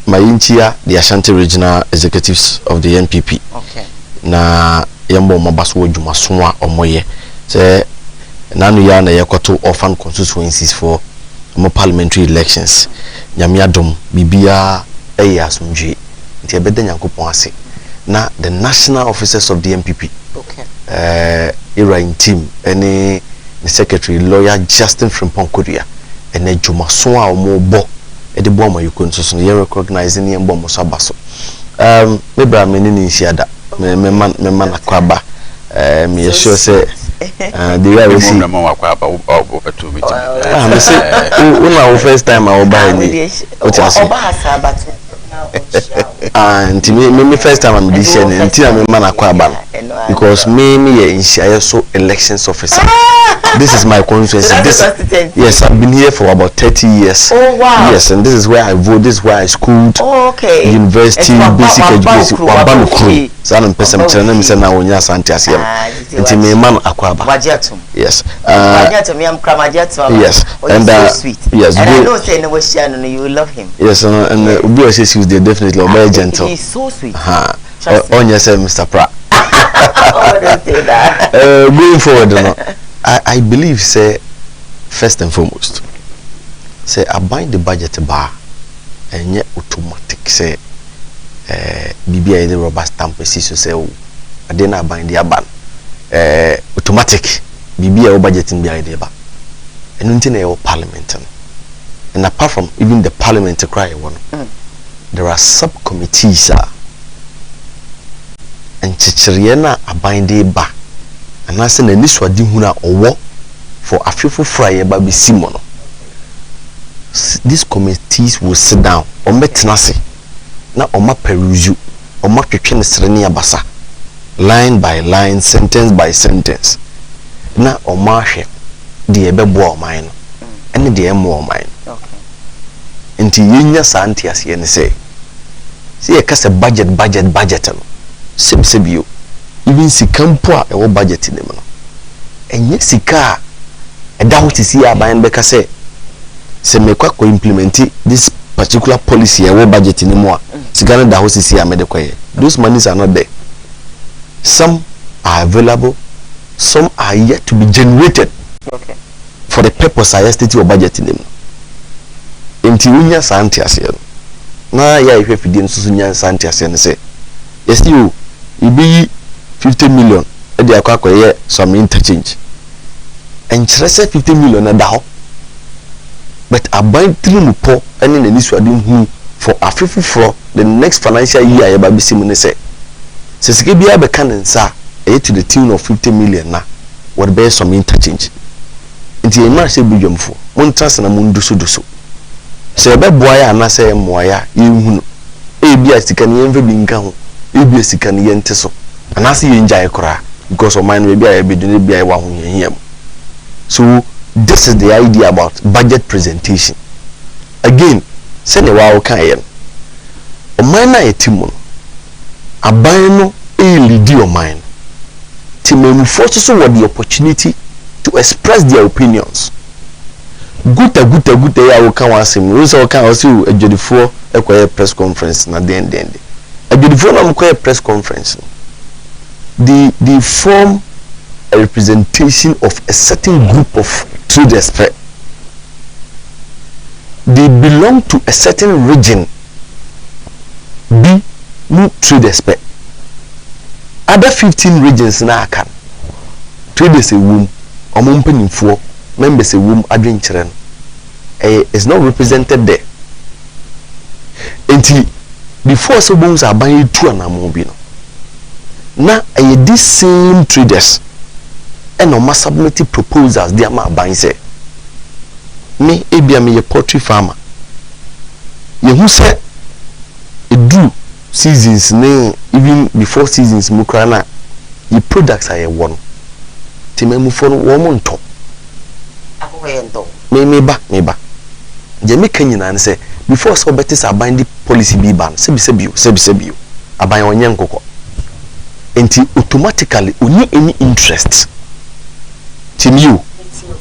Mayintia, the Ashanti Regional Executives of the NPP. Okay. Na yambo mabaso jumaswa omoye. Se nanu ya na yakoto orphan constituencies for more parliamentary elections. Nyamiadom bibia eya asumji. Nti ebede nyankopon ase. Na the national officers of the NPP. Okay. Era in team any the secretary lawyer Justin Frimpong Korea ene jumaswa omobo ede bo ma yukun so ye recognize ni embo mo sabaso me bra me ni nsiada me man akwaba me sure say the way we see me man akwaba obeto meeting me say una first time I buy ni o ti ase oba asabatu and me first time I'm this year until me man akwaba because me ye nsia so elections officer. This is my constituency. Yes, I've been here for about 30 years. Oh wow. Yes, and this is where I vote, this is where I schooled. Oh, okay. University, basic education. Wabamukru. Sana mpesa mchana misa na wonya santi asiyam. Nti me man akwaba. Wajatum. Yes. Wajatum yam kramajatum. Yes. And so sweet. Yes. And I know say no Westiano you love him. Yes, and Ubi Oshesi is definitely very gentle. He's so sweet. On yourself, Mr. Pra. Oh, don't say that. Going forward, I believe, say, first and foremost, say, I bind the budget bar and yet automatic, say, BBI the rubber stamp, so say, I didn't bind the ban. Automatic, BBI budgeting behind the bar. And until parliament. And apart from even the parliament to cry one, there are subcommittees, and Chichiriana are bind the bar. And I said, this was huna owo for a few fry baby Simono. These committees will sit down or metinasi. Now, Oma Peruzu, Oma Kitchen Serenia Basa, line by line, sentence by sentence. Now, Oma She, the Ebebo mine, and the Emo mine. Into Yinya Santias, yen say. See a cast a budget. Sim you. Even Sikampua a budget in them. And yet Sika a doubt is here by and Becca say me quack implement this particular policy a budget anymore. Sigana da house is here medical. Those monies are not there. Some are available, some are yet to be generated for the purpose I stated or budget in them. Intiunya Santias here. Na ya if you didn't Sunya Santias and say, yes, you be 50 million they are some interchange and just 50 million and down but I buy 3 poor and in the news who for a 50 for the next financial year baby simone say says be a canon sir to the tune of 50 million now what bear some interchange until a man say be for one chance and a moon do so say a bad boy and I say moya you be a stick and never been gone be a stick and yenteso. And I see you enjoy cry because of mine maybe I be doing be I want here. So this is the idea about budget presentation. Again, send a wow can o mine na etimo aban no lead your mind. Timon forces what the opportunity to express their opinions. Good I will come and say we so can also a judifo a press conference na den a judifo na press conference. They form a representation of a certain group of Thrusday. They belong to a certain region. Be no Thrusday. Other 15 regions now can. traders a womb omo mpanimfo members a womb adwenkyere no is not represented there. Enti before so bones are buying two anamo bi no na these same traders and no submit proposals they are buying say me ebia me poultry farmer ye hu say do seasons ne even before seasons mu kra na the products are one timemu for wo mo nto akoyento me ba je me kan nyina say before so betis aban the policy bi ban sebi aban onye nkokọ enti automatically oni any interest tim you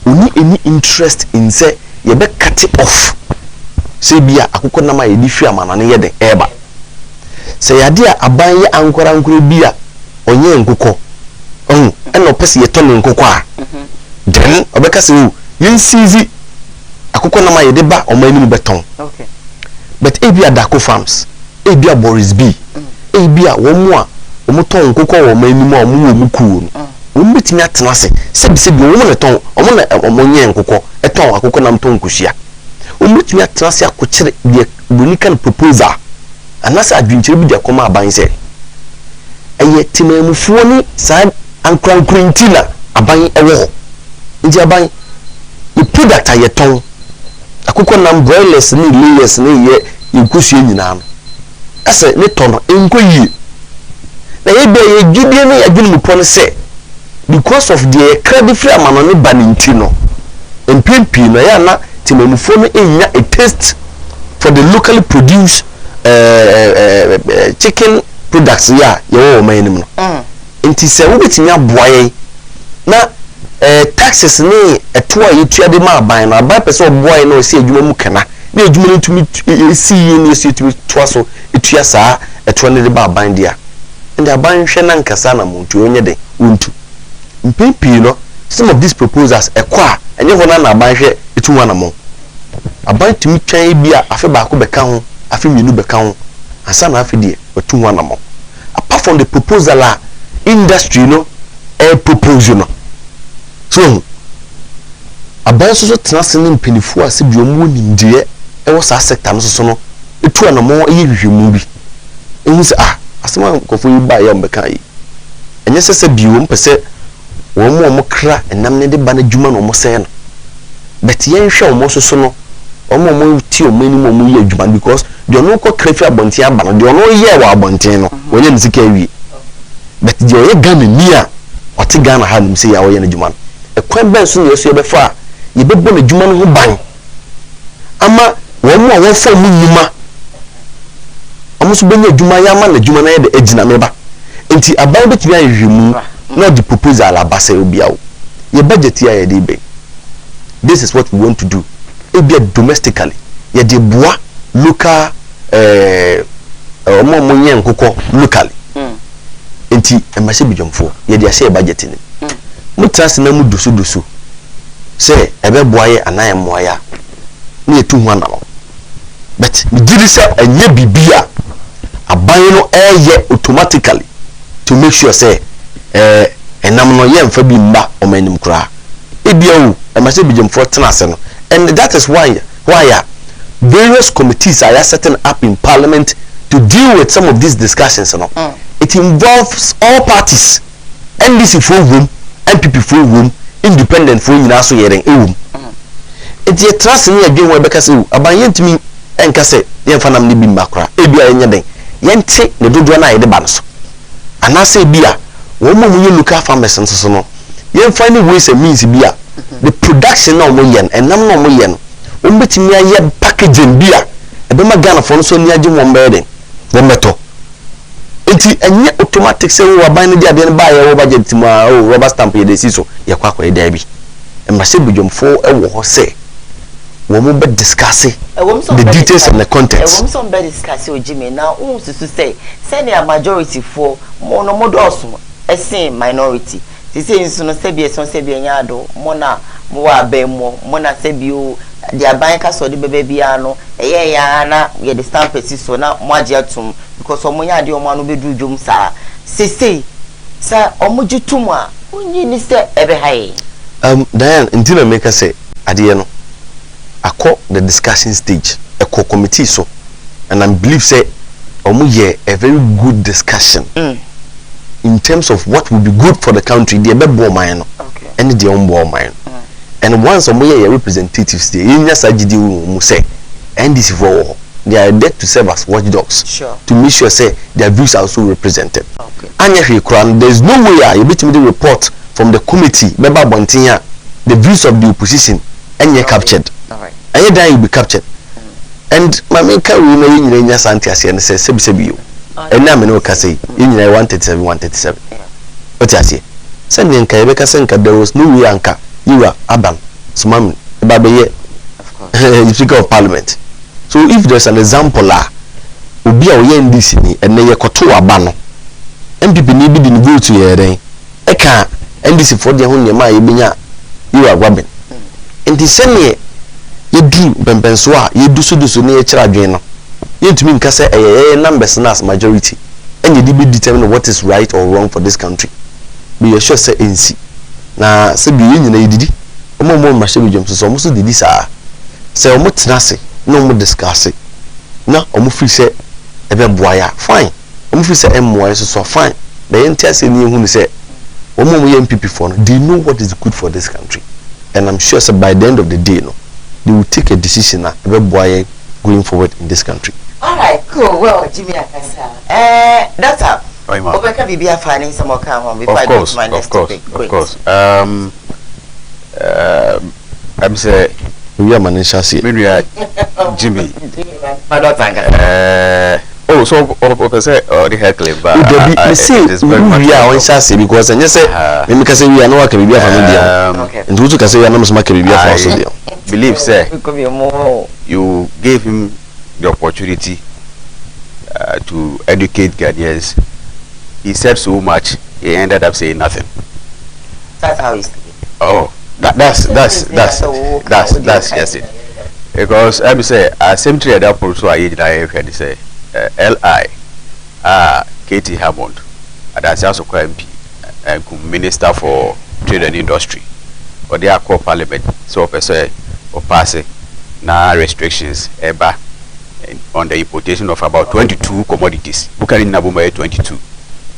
oni any interest in say ye be cut it off say bia akokọ na ma ye di hwe amana ne ye den eba say yade a aban ye ankora bia onye nkokọ eno pese ye to ne nkokọ a then obeka say yen seize akokọ na ma ye de ba o mani mu beton okay but ebia Dako farms ebia Boris B ebia wo mu a wo mu ton nkokọ wo mani mu a wo mu kuo no wo mbetimi atena se sebi wo mu ne ton o mu na omonye nkokọ eton akokọ na mton kuhia wo mbetimi atena se akokire de bonikan proposal anasa adwinkyere bi de akoma aban se eye timamufuo ni sa ankrankrantina aban ewo nti aban the product ayeton akokọ na broilers ni layers ni ye ikusu nyina no ase ne tono enkoyi na ye be ye gidie ne yadwene mu pon se because of the credit free amano ne baninti no empempi no ya na timamufuo no enya a taste for the locally produced chicken products ya ye wo manim no enti se wo betimi aboaye na taxes ni eto a yetua de ma aban na aban pese oboaye na o se adwuma mu kana na adwuma no tumi si ye ni se tumi toa so etua saa eto ne de ba aban dia ndi aban hwe na nkasa na muntu onye de untu mpempi no some of these proposals ekwa enye ho na aban hwe etu wana mo aban tumi twan bia afi ba ko beka ho afi mienu beka ho asa na afi de etu wana mo apart from the proposal a industry no propose no so aban so tenase ne mpenifu a se biomu nimdie ewo sa sector no so no etu na mo ehwehwemu bi ehu se asema kofo yi ba ya mbeka yi enye sese biom pese wo mo kra enam ne de ba na djuma no mo se no but yen hwe o mo so no o mo ti o mani mo ye djuma because de no ko krefi abonten aba no de no ye wa abonten no wonye nsika awie but de o ye Ghana ni a o ti Ghana ha nim se ya wo ye na djuma no ekwan ben so ne yeso ye befa ye bebo na djuma no ho ban ama wo mo wo fa mu nyuma amuso benya djuma ya ma na djuma na ye de agina meba enti aban betumi ayehwemu na the proposal abase obiawo ye budget ya ye de be this is what we want to do ebia domestically ye de boa local omo monye nkokọ locally enti emase bijomfo ye de ase budget ni mutrase na mu doso se ebe boa ye anaye moya na etu hu anamo but me diri se anye bibia aban no eye automatically to make sure say enam no ye mfa bi mba o manim kura ebia o emase bijomfo tenase no and that is why various committees are setting up in parliament to deal with some of these discussions no it involves all parties NDC for room NPP for room independent for nyina so yeren ewum it ye trust ni adwen we beka se aban yentimi enka se ye mfa nam ne bi mba kura ebia enye den yente ne dodo na ye de ba no so anase ebia wo mo ye local farmers nso no ye mfa ni ways and means bia the production na mo yen enam na mo yen o mbetimi aye packaging bia ebe ma Ghana for so ni agye mo mbeden wo meto enti enye automatic se wo aban ne dia de ba ye wo budget mu a o rubber stamp ye de si so ye kwakwa da bi emase bidwomfo ewo ho se wo mo be discuss the details and the contents wo mo so be discuss o jime na o susu say ne a majority for mo no modoso esen minority ti say nso no se bi enya ado mo na mo wa ba mo na se bi o the aban ka so de bebe bia no eye ya na ye the stamp esi so na mo age atum because omo nya de omo anu bedu dwom sa sesei sa omo gitum a Unyi ni se ebe hai. Diane, until I make us say, Adiano, I call the discussion stage, a committee so, and I believe say, a very good discussion in terms of what would be good for the country. The bebo mine, and the unborn mine. And once a representatives, the Indian Sajidi will say, and this for they are there to serve as watchdogs. Sure. To make sure say their views are also represented. Okay. And there is no way you be the report from the committee, Beba Bontinya, the views of the opposition, and you're captured. Alright. And then you'll be captured. And my main car will know in your Santias and says, Sebio. And now I know Cassie, in 137, 137. What I say? Sending Kayaka Senka, there was no Yanka, you are Abam, Sumam, Babaye, Speaker of Parliament. So if there's an example, Ubi a yen this and they koto abano. MPP need be in view to ye then. Eka NDC for the whole yama yibinya you are wabbing. And the same year you do bempenswa, you do so near children. You to mean kase a numbers nas majority. And you did determine what is right or wrong for this country. Be sure say NC. Na se bi yin na yididi. Omo mo machine jom so mo so didi sa. Se omo tenase no more discuss it. No, omu free say ebe boya fine. Omu free say MY so fine. The entire say ni hu say omu mo MPP for no. They know what is good for this country, and I'm sure so by the end of the day, no, they will take a decision na ebe boya going forward in this country. All right, cool. Well, Jimmy Akasa. Doctor. Obeka bibi afani some more come before I go to my next topic. Of course. I'm say we are managing see. Jimmy. My daughter. Oh, so say the hair clip, but we see we are on chassis because and you say me can say we are no can be family and who can say we are no smart can be family. Believe say you gave him the opportunity to educate Ghanaians. He said so much, he ended up saying nothing. That's how he's. Oh, that's yes it. Because I say same tree that also I had say LI Katie Hammond that's also MP and Minister for Trade and Industry or they are called Parliament so per se or pass na restrictions eba on the importation of about 22 commodities. Bukari Nabuma 22.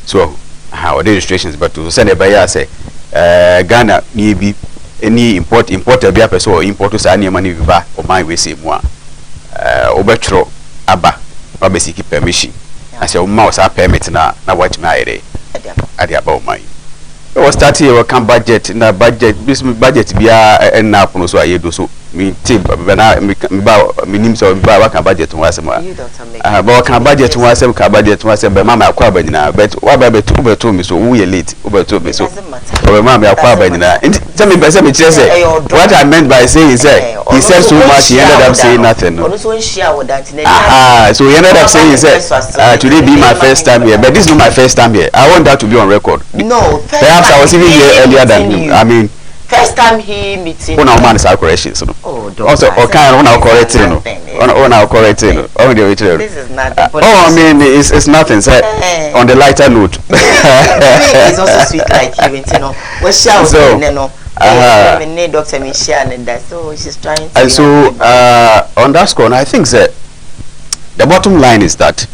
So how the restrictions but to send a buyer say Ghana maybe any importer be a person or importers any money viva or my way say moi obetro aba obesiki permission I say mouse a permit na what my ade at about mine it was starting a can budget na budget budget be a na pono so ayedo so me team na me nim so ba can budget one asem ba can budget one asem ka budget one asem be mama akwa abanyina but wa ba beto me so we late obeto me so o mama akwa abanyina tell me person me say what I meant by saying is he said so much he ended up saying nothing So he ended up saying today be my first time here but this is not my first time here I want that to be on record. No, perhaps I was even here earlier than you. I mean first time he meeting. When our man is our corrections, also, or kind of when our correcting, on our correcting, on the original. This is not. I mean, it's nothing. So, on the lighter note, it's also sweet like you know. What's she out there, you know? Dr. Michelle and that, so she's trying to. And so, on that score, I think that the bottom line is that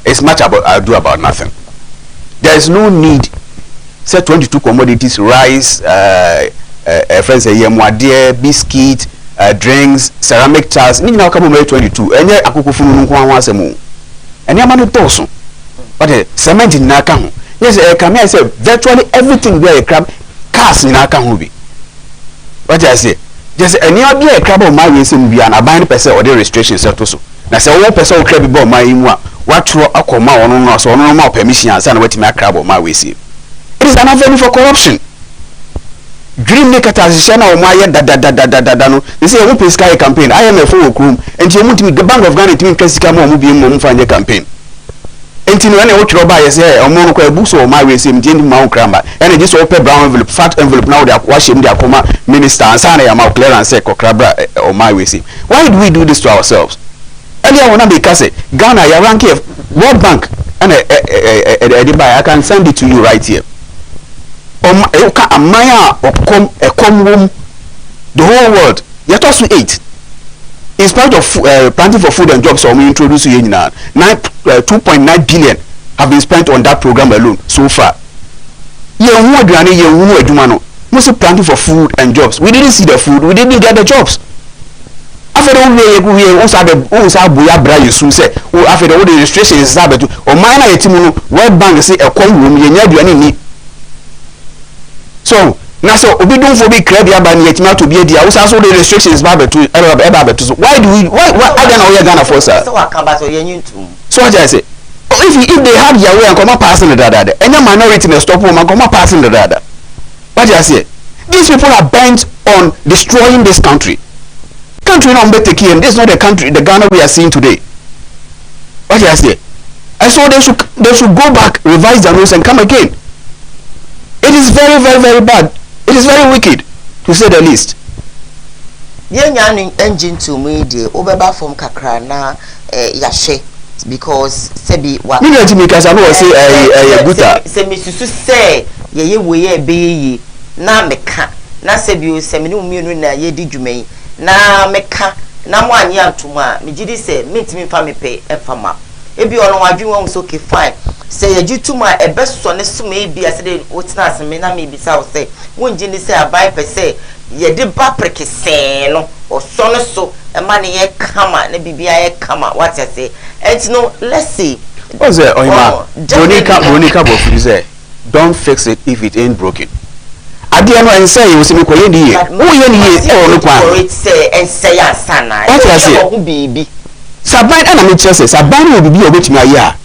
it's much about nothing. There is no need. Say 22 commodities, rice, friends say yamwadie, biscuit, drinks, ceramic tiles. Ni na come 22. Enye akukufunu nko anwa asemu. Enye amanu toso. But cement in na ka ho. Yes, come here say virtually everything where a crab cars in na ka ho bi. What I say? Just enye obi a crab o ma we say bi na ban person or the restrictions set so. Na say one person crab bi bo ma yi mu a watro akoma ono no so ono ma permission ansa na watimi crab o ma we say. It is an avenue for corruption. Dream makers are now my no. They say open sky campaign. IMF will room and you want to the Bank of Ghana to increase more movie find the campaign. And you know what you buy say or mono books or my way same Jane Mount Cramba and it just open brown envelope, fat envelope now they are washing their coma minister and sana am clear and say crabra or my way same. Why do we do this to ourselves? Earlier when I be say Ghana you rank World Bank and I can send it to you right here. Eka amaya okom ekom the whole world. Yet also 8. In spite of planting for food and jobs, so we introduce you now. 2.9 billion have been spent on that program alone so far. Mostly planting for food and jobs. We didn't see the food. We didn't get the jobs. After we also have boya bra you soon say. After the registration is that or minor etimuno World Bank say a coin room you. So now so obi don't for be credit ban yetima to be there. Also the restrictions to why do we why I don't know Ghana for sir. So what I say? If they have their way and come passing the dada, any minority may stop woman come passing the dada. What I say? These people are bent on destroying this country. Country not better key, and this is not the country, the Ghana we are seeing today. What I say? I saw they should go back, revise their rules, and come again. It is very, very, very bad. It is very wicked, to say the least. Young engine to me, the Obeba from Kakrana, Yashe. Because sebi wa me let me cause I know say guta say me susu say ye we be na meka na sebi o se me no mienu na ye di dwuma na meka na mo anye antuma me gidi say mentimi fa me pe e fama ebi ono wadwen won so okay fine say ye gituma e beso ne so me bi ase de otina ase me na me bi sa o say won gini say abai pe say ye de ba prekese no o so ne so e ma ne ye kama na bibia ye kama what I say. And no, let's see. What's that? Monica Bofu say, don't fix it if it ain't broken. I didn't know and say you see me calling the year. Oh, yeah, look one. Say and say sana. What I say? Baby. Saban and I'm just Saban will be a bit my year.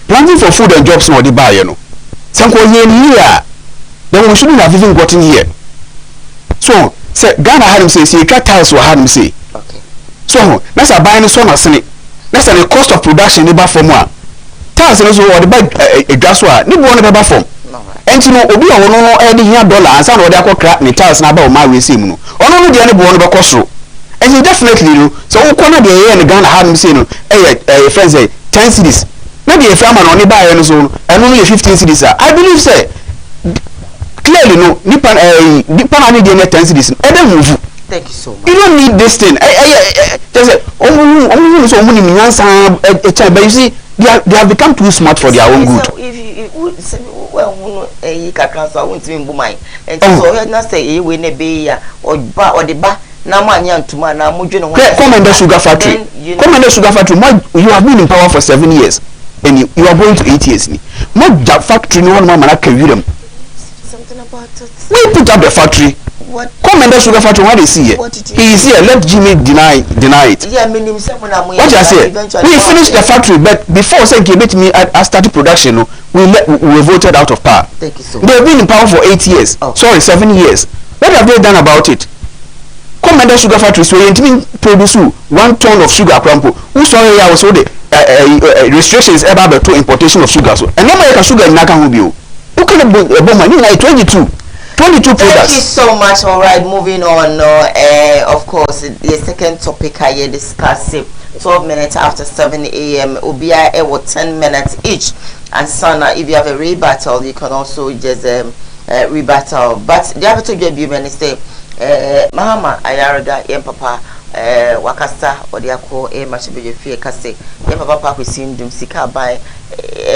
Planting for food and jobs no the buy, you know. Some call here. Then we shouldn't have even gotten here. So, say Ghana had him say, see, cat tiles will have him say. Okay. So, that's a buying son of Senate. That's the cost of production never from one. Tiles also or the buy a gas one, never one ever from. And you know, Obi or no adding $1 and some of the crack the tiles now about my way sim. Or no, the other one about cost. And you definitely do. So, who can be here in Ghana had him say, no, friends say 10 cities. Maybe a farmer only buy any zone and only 15 cities. I believe, say, clearly, no, Nippon, only 10 cities. I don't move. Thank you so much. You don't need this thing. There's a but you see, they have become too smart for their own good. So if you well, you can cancel. I won't even mind. And so you not say you win a bay or the bar. Now, man, young to man, I'm moving on. Come in the sugar factory. Come in the sugar factory. You have been in power for 7 years, and you are going to 8 years. More that factory, no one man can read them. Something about it. We put up the factory. What? Come in the sugar factory. What is here? He is here. Let Jimmy deny it. Yeah, I mean himself when I'm. What I say? We finished the factory, but before saying give it to me, I started production. We voted out of power. Thank you so much. They have been in power for 8 years. Oh. Sorry, 7 years. What have they done about it? Come in the sugar factory. So you produce 1 ton of sugar crumple. Who sorry I was so the restrictions about the importation of sugar. So and now sugar in Naka Hubio. Who can have money like 22 products. Thank you so much. All right, moving on. Of course, the second topic I discuss 12 minutes after 7 a.m. Ubia with 10 minutes each. And Sana, if you have a rebuttal, you can also just rebuttal. But the other two you say, Mahama Ayaraga, Yem Papa, Wakasta, or the Ako, Machibi, Fia Kase, Yem Papa, we seen them Sika by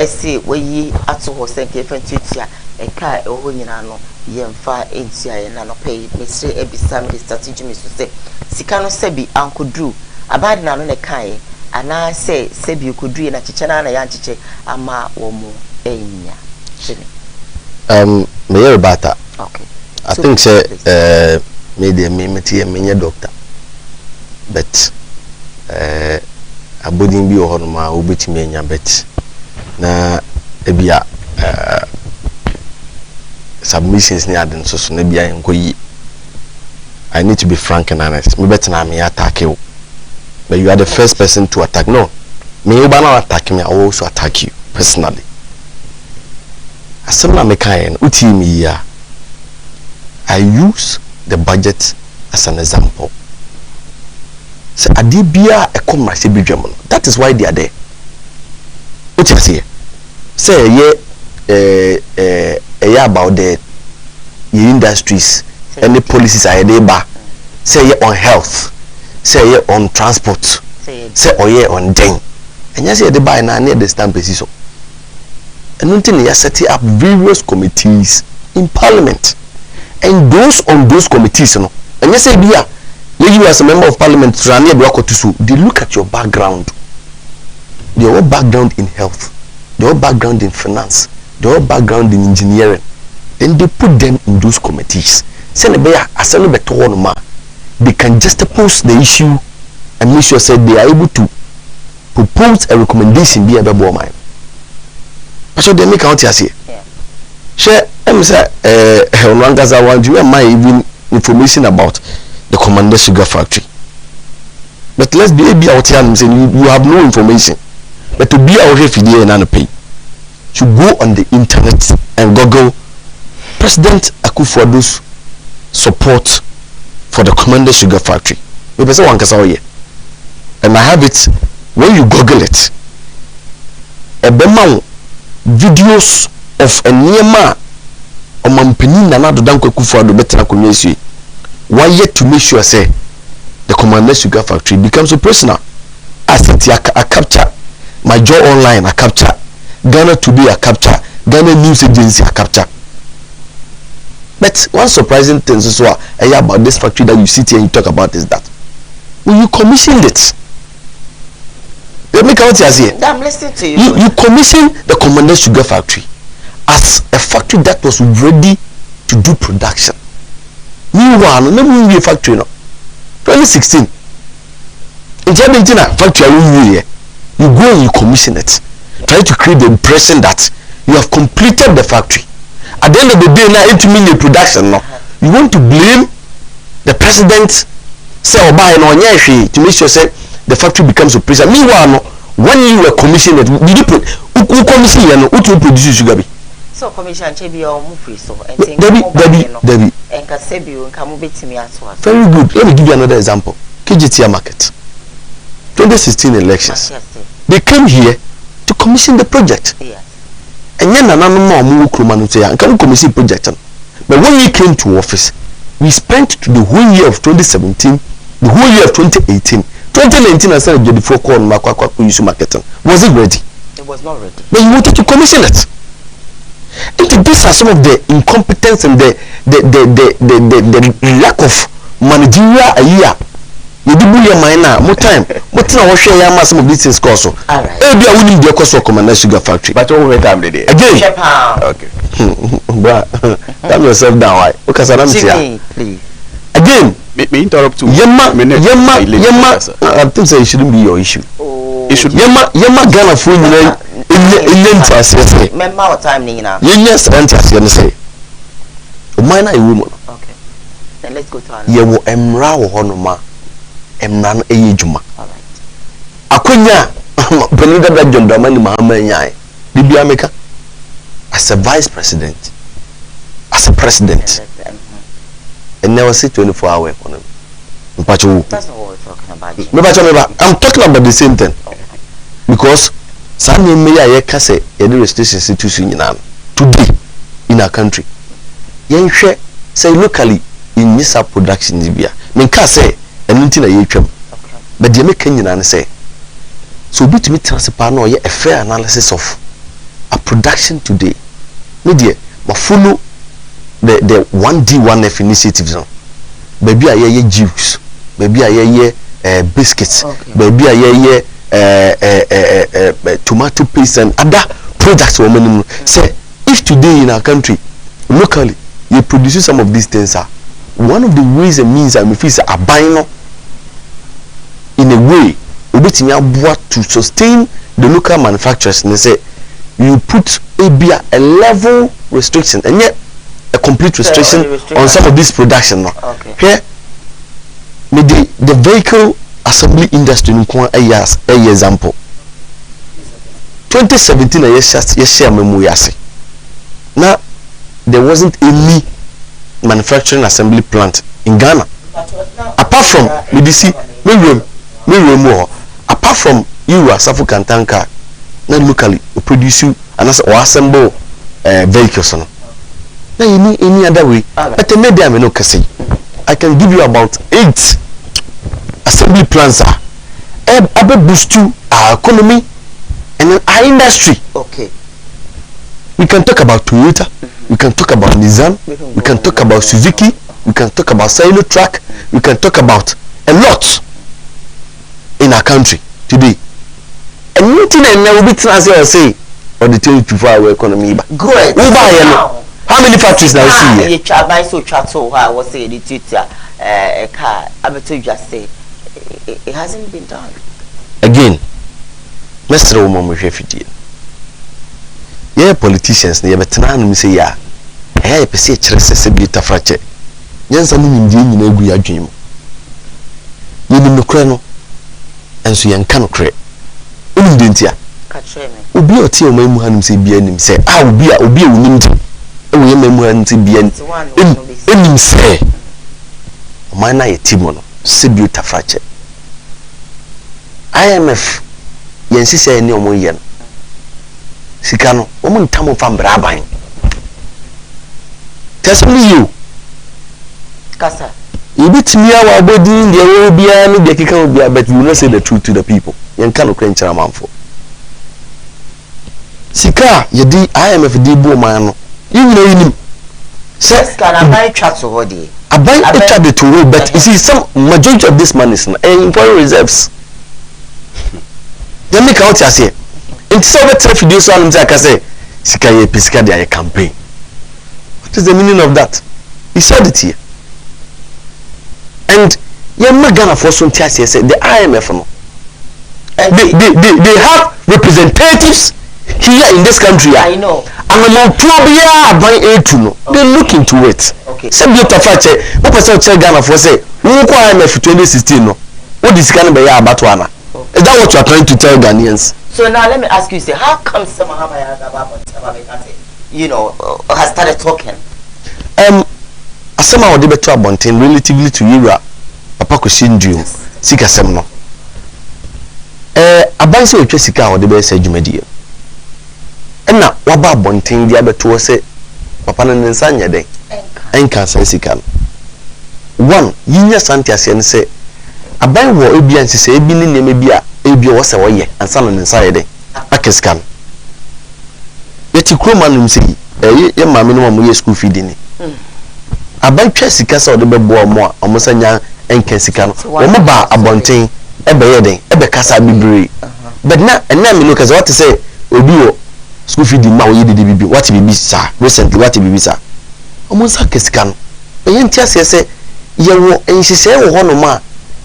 SC, where ye at to was sent different teacher, a car, or when you know. Yemfa entia na no pay Mr. Ebisa me strategy me so say Sikano Sebi Uncle Drew abad na no ne kai ana say Sebi Kudru na chiche na ya chiche ama wo mu enya me rebata. Okay, I so think say me dey me doctor but abodin bi o ma obetime enya bet na ebia submissions near the so nebia enkoyi. I need to be frank and honest. Me better na me attack you. But you are the first person to attack. No. Me you not attack me, I will also attack you personally. Asem na me kan uti me ya. I use the budget as an example. Say adibia e come say bidwam. That is why they are there. What you say? Say ye about the industries and the policies are there, say on health, say on transport, say on den. And yes, the buy now near the stamp is so. And until you set up various committees in parliament, and those on those committees, and you say, you as a member of parliament, they look at your background, your background in health, your background in finance, your background in engineering, then they put them in those committees. They can just oppose the issue and make sure that they are able to propose a recommendation be able to mind. So they make out here. Share want you and my even information about the Commander Sugar Factory. But let's be out here and say you have no information. But to be out here for the and pay, to go on the internet and Google President Akufo-Addo's support for the Commander Sugar Factory. And I have it. When you Google it, a bema videos of a Niema or Mampini Nanado Danko Akufo-Addo better community. Why yet to make sure say the Commander Sugar Factory becomes a personal asset? I capture my job online. I capture Ghana Today. I capture Ghana News Agency. I capture. But one surprising thing is about this factory that you sit here and you talk about is that when you commissioned it, let me count here. I'm listening to you. You commissioned the Commander Sugar Factory as a factory that was ready to do production. Meanwhile, no movie factory no. 2016. In Argentina factory you go and you commission it, try to create the impression that you have completed the factory. At the end of the day, now it means the production. No, you want to blame the president, say Oba no to make sure say the factory becomes a prison. Meanwhile, no, when you were commissioned it, did you put who commission you know who to produce sugar? So commission chebi o mu free so. Debbie. Enka sebi o nka mu betimi aso. Very good. Let me give you another example. KGT market. 2016 elections. They came here to commission the project. Yes. And then another more can commission project. But when we came to office, we spent the whole year of 2017, the whole year of 2018, 2019 I started the four corn marketing. Was it ready? It was not ready. But you wanted to commission it. And these are some of the incompetence and the lack of managerial idea. You do your mind now, more time. But now share your some of these things also. Alright. Maybe I will need the cost of Commander Sugar Factory. But over time they did. Again. Okay. Calm yourself down, why? Because I'm here. Please. Again. Me interrupt you. Yema. I think so it shouldn't be your issue. Oh. It should. Yema Ghana for you. Remember what time now? Yes, say. Mine a woman. Okay. Then let's go to our. Ye wo emra wo honoma. Emna ejuma. All right. Akonya Benida da John Dramani Mahama nyai. Bibia meka as a vice president. As a president. And never say 24-hour economy. That's not what we're talking about. I'm talking about the same thing. Because Sani Meya Yeka say any restriction institution today in our country. Yen say locally in Nisa production Libya. Menka say anything a yetwam. But the American say so be to me transfer no a fair analysis of a production today. Media ma follow the 1D1F initiatives no. Baby aye juice, baby aye biscuits, baby aye tomato paste and other products women say if today in our country locally you produce some of these things one of the ways and means and if are buying in a way to sustain the local manufacturers and they say you put a level restriction and yet a complete restriction on some of this production now. Okay. Here the vehicle assembly industry in a example 2017 now there wasn't any manufacturing assembly plant in Ghana apart from BDC apart from you as African tanker now locally we produce and or assemble vehicles Now any other way. But the media may not say. I can give you about 8 assembly plans. Boost to our economy and our industry. Okay. We can talk about Toyota. We can talk about Nissan. We can talk about Suzuki. We can talk about Sinotrack. We can talk about a lot in our country today. And nothing and now we translate say or the tell you for our economy. Great. How many factories now see here? You try buy so chat so I was say the teacher car I better just say it hasn't been done. Again, Mr. Woman with refugee. Yeah, politicians near Betnan say ya. Hey, pese chrese bita frache. Yansa ni ndie nyina egu ya dwen. Yini nokre no. Enso yanka nokre. Oni dentia. Ka chere me. Obi oti o mamu hanum se bia nim se obi a wonim di. E wo yemamu hanum se bia enim se. O man na yetimo no se bita frache. IMF yensi se ni omo ye no. Sika no omo ntamo fa mbraban. Tell me you. Kasa. You beat me our body in the Arabia, no, the Kika will be, but you will not say the truth to the people. You can't crunch a man for. Sika, you did IMF Debo man. You know him. Says, can I buy tracks already? I buy a trap to roll, but you see, some majority of this money is in foreign reserves. They make out here. It's over time for this one, I can say, Sika, ye Pisca, they are a campaign. What is the meaning of that? He said it here. And you're not gonna force some tears here. The IMF, no. They have representatives here in this country. I know. And the Probia by A2, they look into it. Okay. Some beautiful fact, what person tell Ghana for say, who IMF 2016, no? What is Ghana by Abatwana? Is that what you are trying to tell Ghanaians? So now let me ask you, say, how come some has started talking? Asema wode beto abonten relatively to Yura papa ko shindu sika sem no abanse otwa sika wode be sa dwumadie na waba abonten dia beto se papa no nsa nya den enka san sika no one yinya sante ase ne se aban wo ebia nse se ebi ne neme bia ebia wo se wo ye ansa no nsa ye den akesika no yeti kroma no mse ye maame no mo ye school feeding ni aban twa sika sa ode bebo mo a mo sanya enka sika no wo mo ba abonten ebe ye den ebe kasa bibiri but na me no kaza what say obi wo school feeding ma wo ye dede bibi what bibi sa recently what bibi sa o mo sa kesika no ye ntia se ye wo enhise wo ho no ma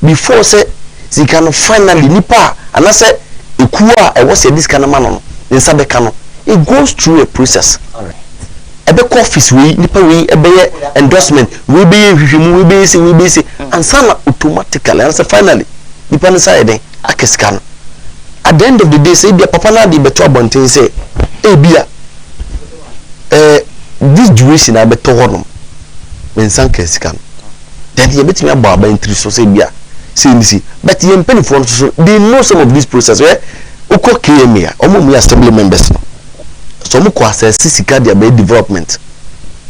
before say sika no finally nipa anase ekuwa e wo se this kana ma no nsa beka no it goes through a process. All right. Ebe office we nipa we ebe endorsement we be hwehwemu we be say and sana automatically and say finally nipa no say den akesika no at the end of the day say bia papa na dey beto abonten say bia this duration na beto honom when san kesika no then you betimi abo aban tri so say bia say nisi but you penifo no so they know some of this process where uko KMA omo mu assembly members no so mo ko assess sika dia be development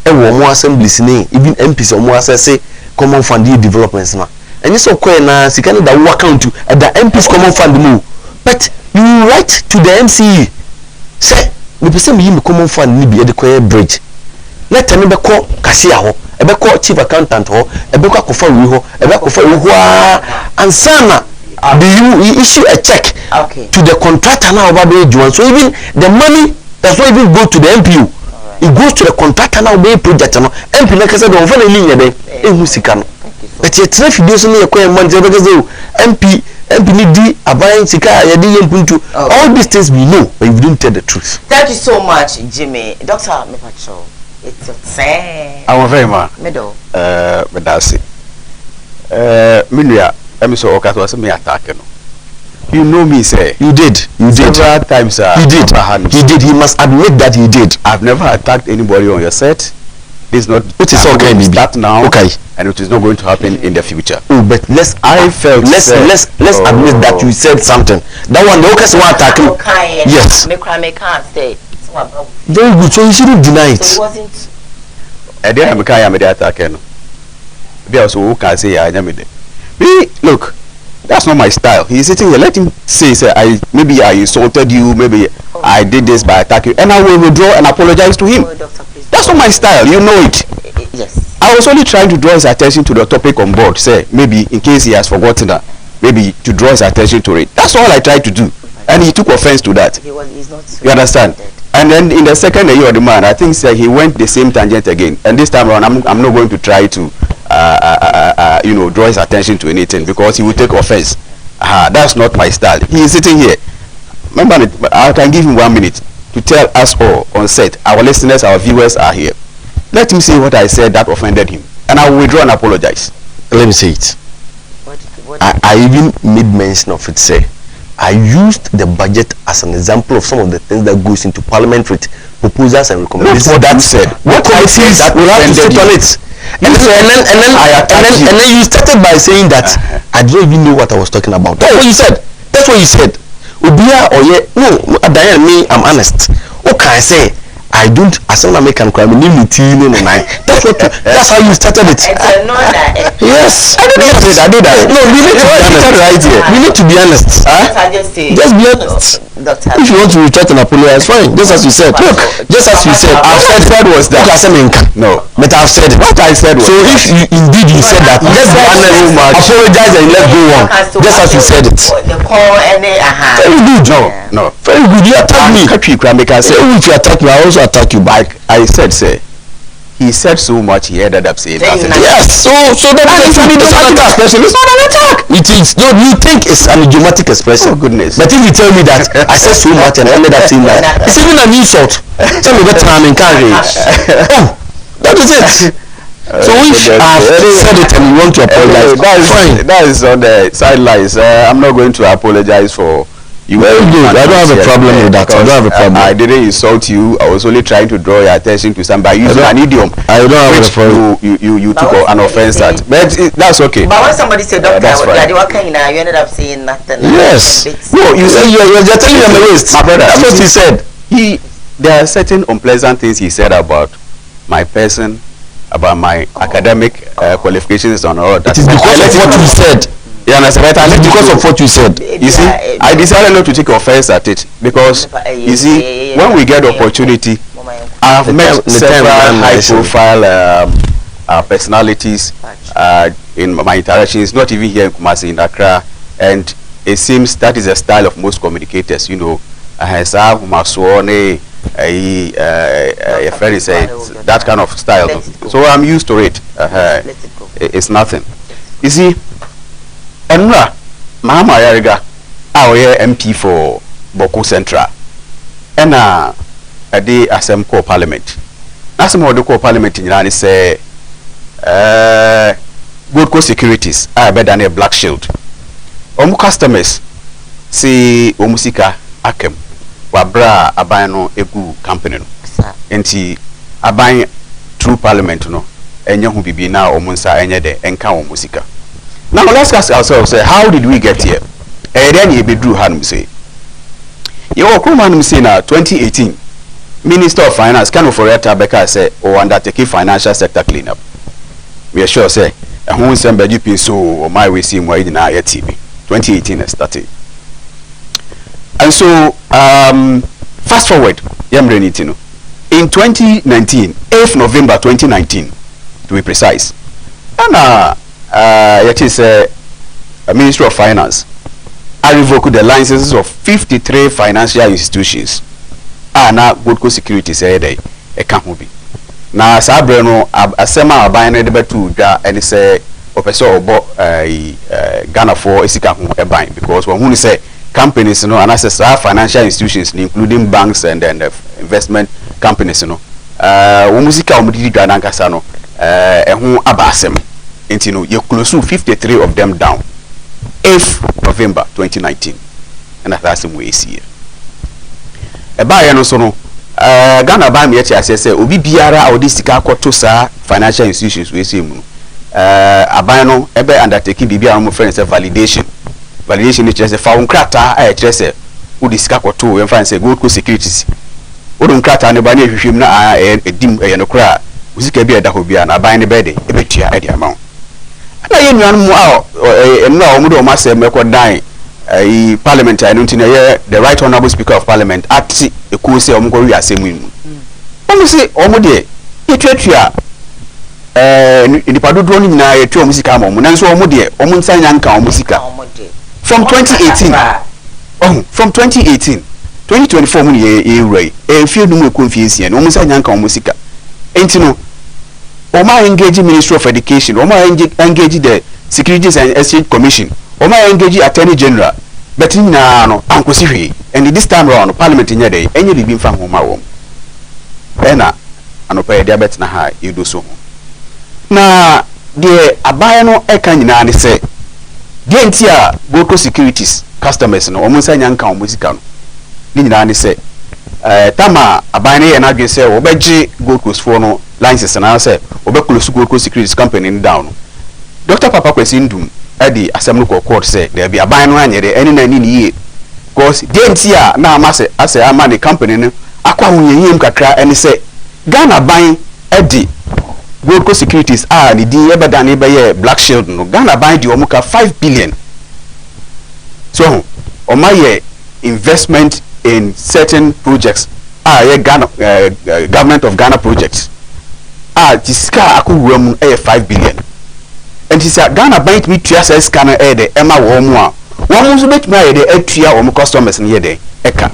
e wo mo assemblies ni even MPs mo assess common fund developments na enye so ko na sika ni da wo account at the MPs common fund mu but you write to the MCE say the person me common fund ni be de ko bridge let me be ko cashier ho e be ko chief accountant ho e be ko akofa wi ho e be akofa wi ho and sana you issue a check to the contractor now about the so even the money does not even go to the MPU. Right. It goes to the contractor now be project no MP na kasa don fa na linya den ehu sika no but ye traffic videos no ye ko man je because MP ni di aban sika ye di yempuntu all these things we know but you don't tell the truth. Thank you so much Jimmy. Dr. Mepacho, it's your turn. I'm very much middle but that's it minua I'm so okay to say me attack no. You know me, say. You did. Several times, he did. He must admit that he did. I've never attacked anybody on your set. This is not. It is okay, maybe. Start now. Okay. And it is not going to happen in the future. Oh, but let's admit that you said something. That one, the okay, one attacking. Yes. Me can't say. Very good. So you shouldn't deny it. So it wasn't. I didn't have a media attack. Be also who can say I am me. Look, that's not my style. He's sitting here. Let him say, maybe I insulted you, maybe I did this by attacking you, and I will withdraw and apologize to him. That's not my style. You know it. Yes. I was only trying to draw his attention to the topic on board. Say maybe in case he has forgotten that, maybe to draw his attention to it. That's all I tried to do, and he took offense to that. He's not. You understand? And then in the second year of the man, I think he went the same tangent again. And this time around, I'm not going to try to, draw his attention to anything because he will take offense. That's not my style. He is sitting here. Remember, I can give him 1 minute to tell us all on set. Our listeners, our viewers are here. Let him say what I said that offended him, and I will withdraw and apologize. Let me say it. I even made mention of it. Say, I used the budget as an example of some of the things that goes into parliament with proposals and recommendations. What that said. What I said that will have to sit on it. And then you started by saying that I don't even know what I was talking about. That's what you said. That's what you said. Ubia or no, Diane, me, I'm honest. What can I say? I don't, as an American crime, that's how you started it. Yes, I did that. No, we need to be honest right here. We need to be honest. Just be honest. If you want to retract an apology, fine. Just as you said. Look, just as you said. I've said was that. No, but I've said it. What I said was. So if you indeed you said that, just be honest. Apologize and let's go on. Just as you said it. Very good. No. Very good. You attack me. If you attack me, I also attack you back. I said, say. He said so much he ended up saying that. Yes, so that is an idiomatic expression. It's not an attack. It is. No, you think it's an idiomatic expression. Oh goodness. But if you tell me that I said so much and I ended up saying that, it's even an insult. Tell me what I'm encouraging. Oh, that is it. So if I've said it and you want to apologize, fine. That is on the sidelines. I'm not going to apologize for. Very good. I don't have a problem with that. I don't have a problem. I didn't insult you. I was only trying to draw your attention to somebody using an idiom. I don't have a problem. You took an offense at. But that's okay. But when somebody said, "Doctor, you ended up saying nothing." Yes. No, you said you're telling me I'm a waste. My brother. That's what he said. There are certain unpleasant things he said about my person, about my academic qualifications and all that. It is because of what you said. You understand? Because of what you said. You see, I decided not to take offense at it because you see, when we get the opportunity, I have met several high-profile personalities in my interactions, not even here in Kumasi, in Accra, and it seems that is the style of most communicators. You know, your friend is that kind of style. So I'm used to it. It's nothing. You see. Enra Mama Yariga our MP for Boko Central and a day asem core parliament. That's more the core parliament in Iran say good co securities are better than a black shield. Customers see Omusika Akem Wabra Abano Egu company enti aban through parliament no enya hu bibi na omunsa enye de enka Omusika. Now let's ask ourselves, how did we get here? And then you be Drew Hanum say. You Hanum say now 2018, Minister of Finance, Kano Foreta Becca say, or undertaking financial sector cleanup. We are sure say, a home send you so or my way see more in our TV. 2018 has started. And so fast forward, in 2019, 8th November 2019, to be precise. And it is a Ministry of Finance. I revoked the licenses of 53 financial institutions. Now good co-security say they can't be. Now Sabreno asema abine de betu ja and say opesa obo Ghana for esika ho buy because when who say companies no and access financial institutions including banks and then the investment companies no musika omudi Ghana nkasa no ehun abasem. You close 53 of them down. 8th November 2019. And that's the way it's here. A buyer no sono Ghana buy me I say Obi Biara or this Kotosa financial institutions we see a buyer no ebe undertaking BBR friends validation. Validation is just a found crata I just say who this Koto and find say good securities. Odun crata ne bani hwim na dim no kra usika bi eda ho bia na aban ne be de ebetua e de amount na ye nuan mu a no a omudo o ma se meko dan parliament I don't know the right honorable speaker of parliament ati eku se omko wi asemu mu omu se omu de yetuatua nipa dodo ni nyina yetua omu sika ma omu nanso omu de omu nsanya nka omu sika from 2018 from 2018 2024 mu ye ewrai fie no mu eku fie sia no omu nsanya nka omu sika enti no Oma engage Ministry of Education, Oma engage the Securities and Exchange Commission, Oma engage Attorney General, but no Uncle Siri, and this time around Parliament in your day, any be from home. Ena, and pay diabetes na high, you do so. Na the abayano ekanina and say, Gentia Gold Securities customers no almost a young count musical. Nina and say, Tama abayane and I say, Obeji Gold Coast for no. License and I say Obeku Gold Securities Company in down. Dr. Papa Kwesindum Eddie Assembly Court say there be a buy no any year. Because DNTia now must say a money company akwa him kakra and say Ghana buying Eddie Gold Securities are the ever than ever Black Shield no Ghana buying the Omuka 5 billion. So on my investment in certain projects Ghana government of Ghana projects. Tiska akuwam 5 billion. And tisa Ghana bank me tua scanner de Emma Womwa. One so bet me de atua o customers near de eka.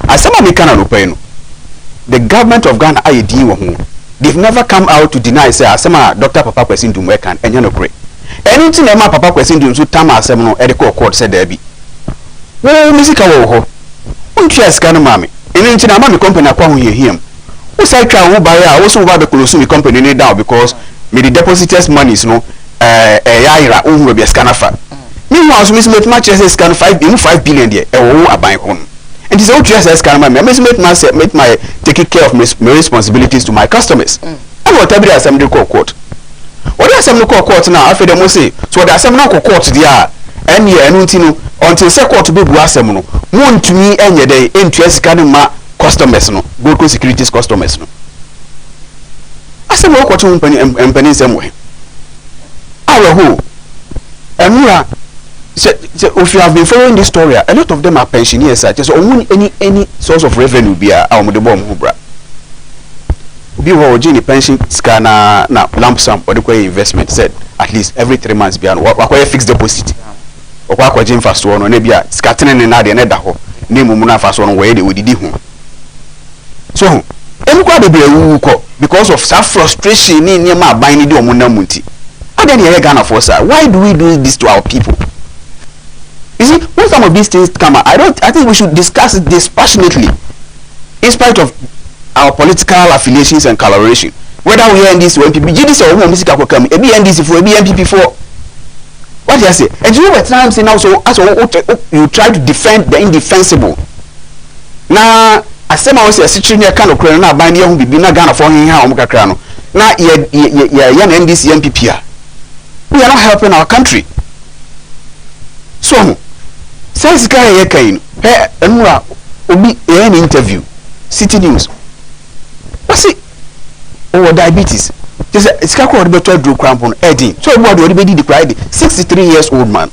Asema me kana no pay no. The government of Ghana ID wo ho. They've never come out to deny say asema Dr. Papa Kwesindum we can enye no kre. Anything Emma Papa Kwesindum so tam asem no e de court say there be. Wo musika wo ho. Untua scanner mame. Eni nti na mame company akwa ho yehiem. I try to buy also over the Kolosumi company down because me the depositors monies no yaira will be a scanner fan. Meanwhile, Miss Match scan 5 billion there a buy home. And it's all just a scan my make my taking care of my responsibilities to my customers. And whatever the assembly court. What the assembly court now after them say so the assembly court there and yeah until second to be buasemuno won to me any day into scanning my customers no Gold Securities customers no ase mo ko tun empani nsem we awo ho emura if you have been following this story a lot of them are pensioners so any source of revenue bia a mo de bom ho bra bi wo je ni pension scanner na lump sum or the investment said at least every 3 months bia no wa fixed deposit o kwa je infast no na bia skatene ne na de na da ho ne mumu na afaso no we de odidi ho. So, emukwa bebre wu ko because of some frustration in near my buying the omuna munti. I don't hear Ghana for sir. Why do we do this to our people? You see, when some of these things come out, I think we should discuss it dispassionately, in spite of our political affiliations and coloration. Whether we are in this or MPP, this or music come, a BNDC for a BNPP for. What do I say? And you know what I'm saying now? So, as you try to defend the indefensible. Now. Asema wose asichiri ne ka no kure na aban ne hu bibi na Ghana for hin ha omukakra no na ya na NDC MPP a we are not helping our country. So since guy ye kain enura obi an interview City News what's it diabetes just iska ko be to do crampon edin so obi odi be di pride 63 years old man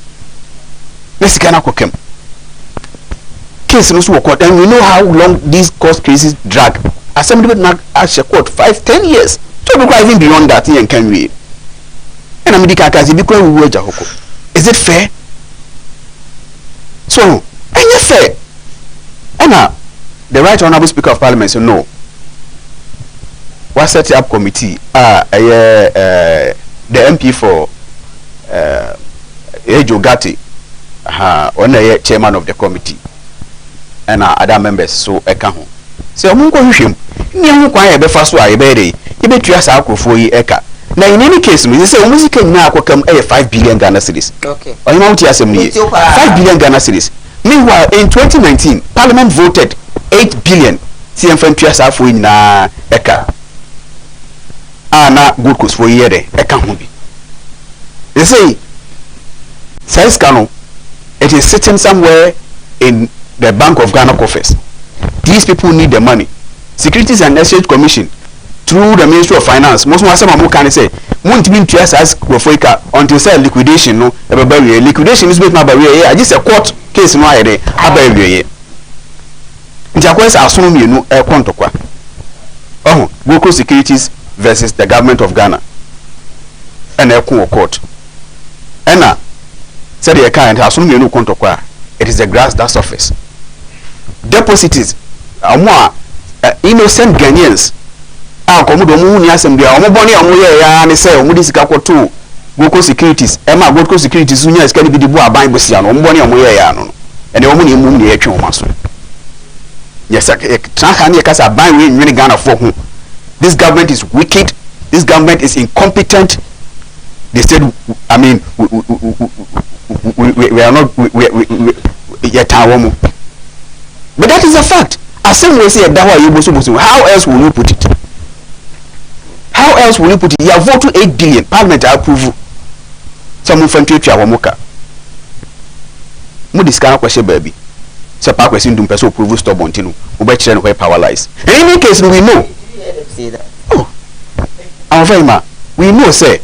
let's gonna kokem case no so court and we know how long these court cases drag. Assembly not actually court 5-10 years. So because even beyond that thing can we. And I'm because because we wage hoko. Is it fair? So, and you fair. And now the right honorable speaker of parliament said no. What set up committee? The MP for Ejo Gatti, on the chairman of the committee. And other members so eka ho se omunko hwehwem ni ho kwan e be fa so a e be dey e be tua sa akrofo yi eka na in any case me say omuzika nyina akokam 5 billion Ghana cedis okay oyima wuti asem ni 5 billion Ghana cedis meanwhile in 2019 parliament voted 8 billion CM fan tua sa afo nyina eka na good cause for yi dey eka ho bi they say size canon it is sitting somewhere in the Bank of Ghana coffers. These people need the money. Securities and Exchange Commission through the Ministry of Finance. Most of them can say, won't mean to us as Rofoika until say liquidation. No, liquidation is with my barrier. I just a court case no idea. I barrier. Jaquez assume you know a quantokwa. Oh, Goko Securities versus the government of Ghana. And a court. Anna said the account assume you know quantokwa. It is the grass that suffers. Depositors are more innocent Ghanaians. Komodo mu ni asem bia omoboni omoye ya ne se omudi sika kwoto Goko Securities ema Goko Securities unya sika bi dibu aban bosia no omoboni omoye ya no ene omo ni mum ni yetwe omaso yes traka ne kasa aban we nwene Ghana for hu. This government is wicked, this government is incompetent. They said, I mean, we are not yet our. But that is a fact. As same way say how else will you put it? How else will you put it? You have voted 8 billion. Parliament approve. Some from Twitter Wamoka. Mo discuss question baby. So pa question dum person approve stop Montino. We be children where power lies. In any case we know. Oh. Our very ma. We know say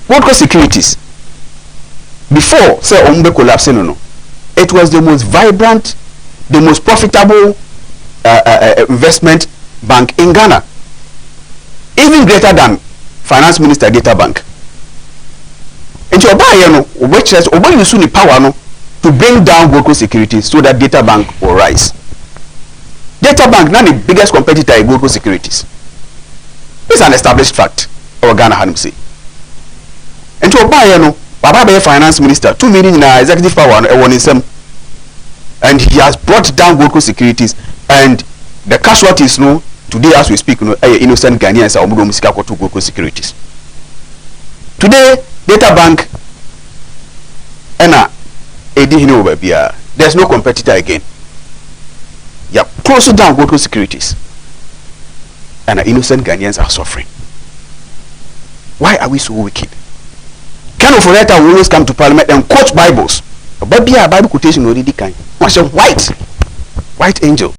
what was securities before say Ombe collapse no. It was the most vibrant, the most profitable investment bank in Ghana, even greater than finance minister data bank. And you buy which has you soon the power no to bring down Goko Securities so that data bank will rise. Data bank now the biggest competitor in Goko Securities. It's an established fact. Our Ghana had him say. And to buy Baba finance minister 2 million in executive power and he has brought down Goko Securities, and the casualties no today as we speak innocent Ghanaians are to Goko Securities. Today data bank there's no competitor again. Yeah, close down Goko Securities, and innocent Ghanaians are suffering. Why are we so wicked? Kind of writer will always come to Parliament and quote Bibles. But be a Bible quotation already kind. What's a white angel?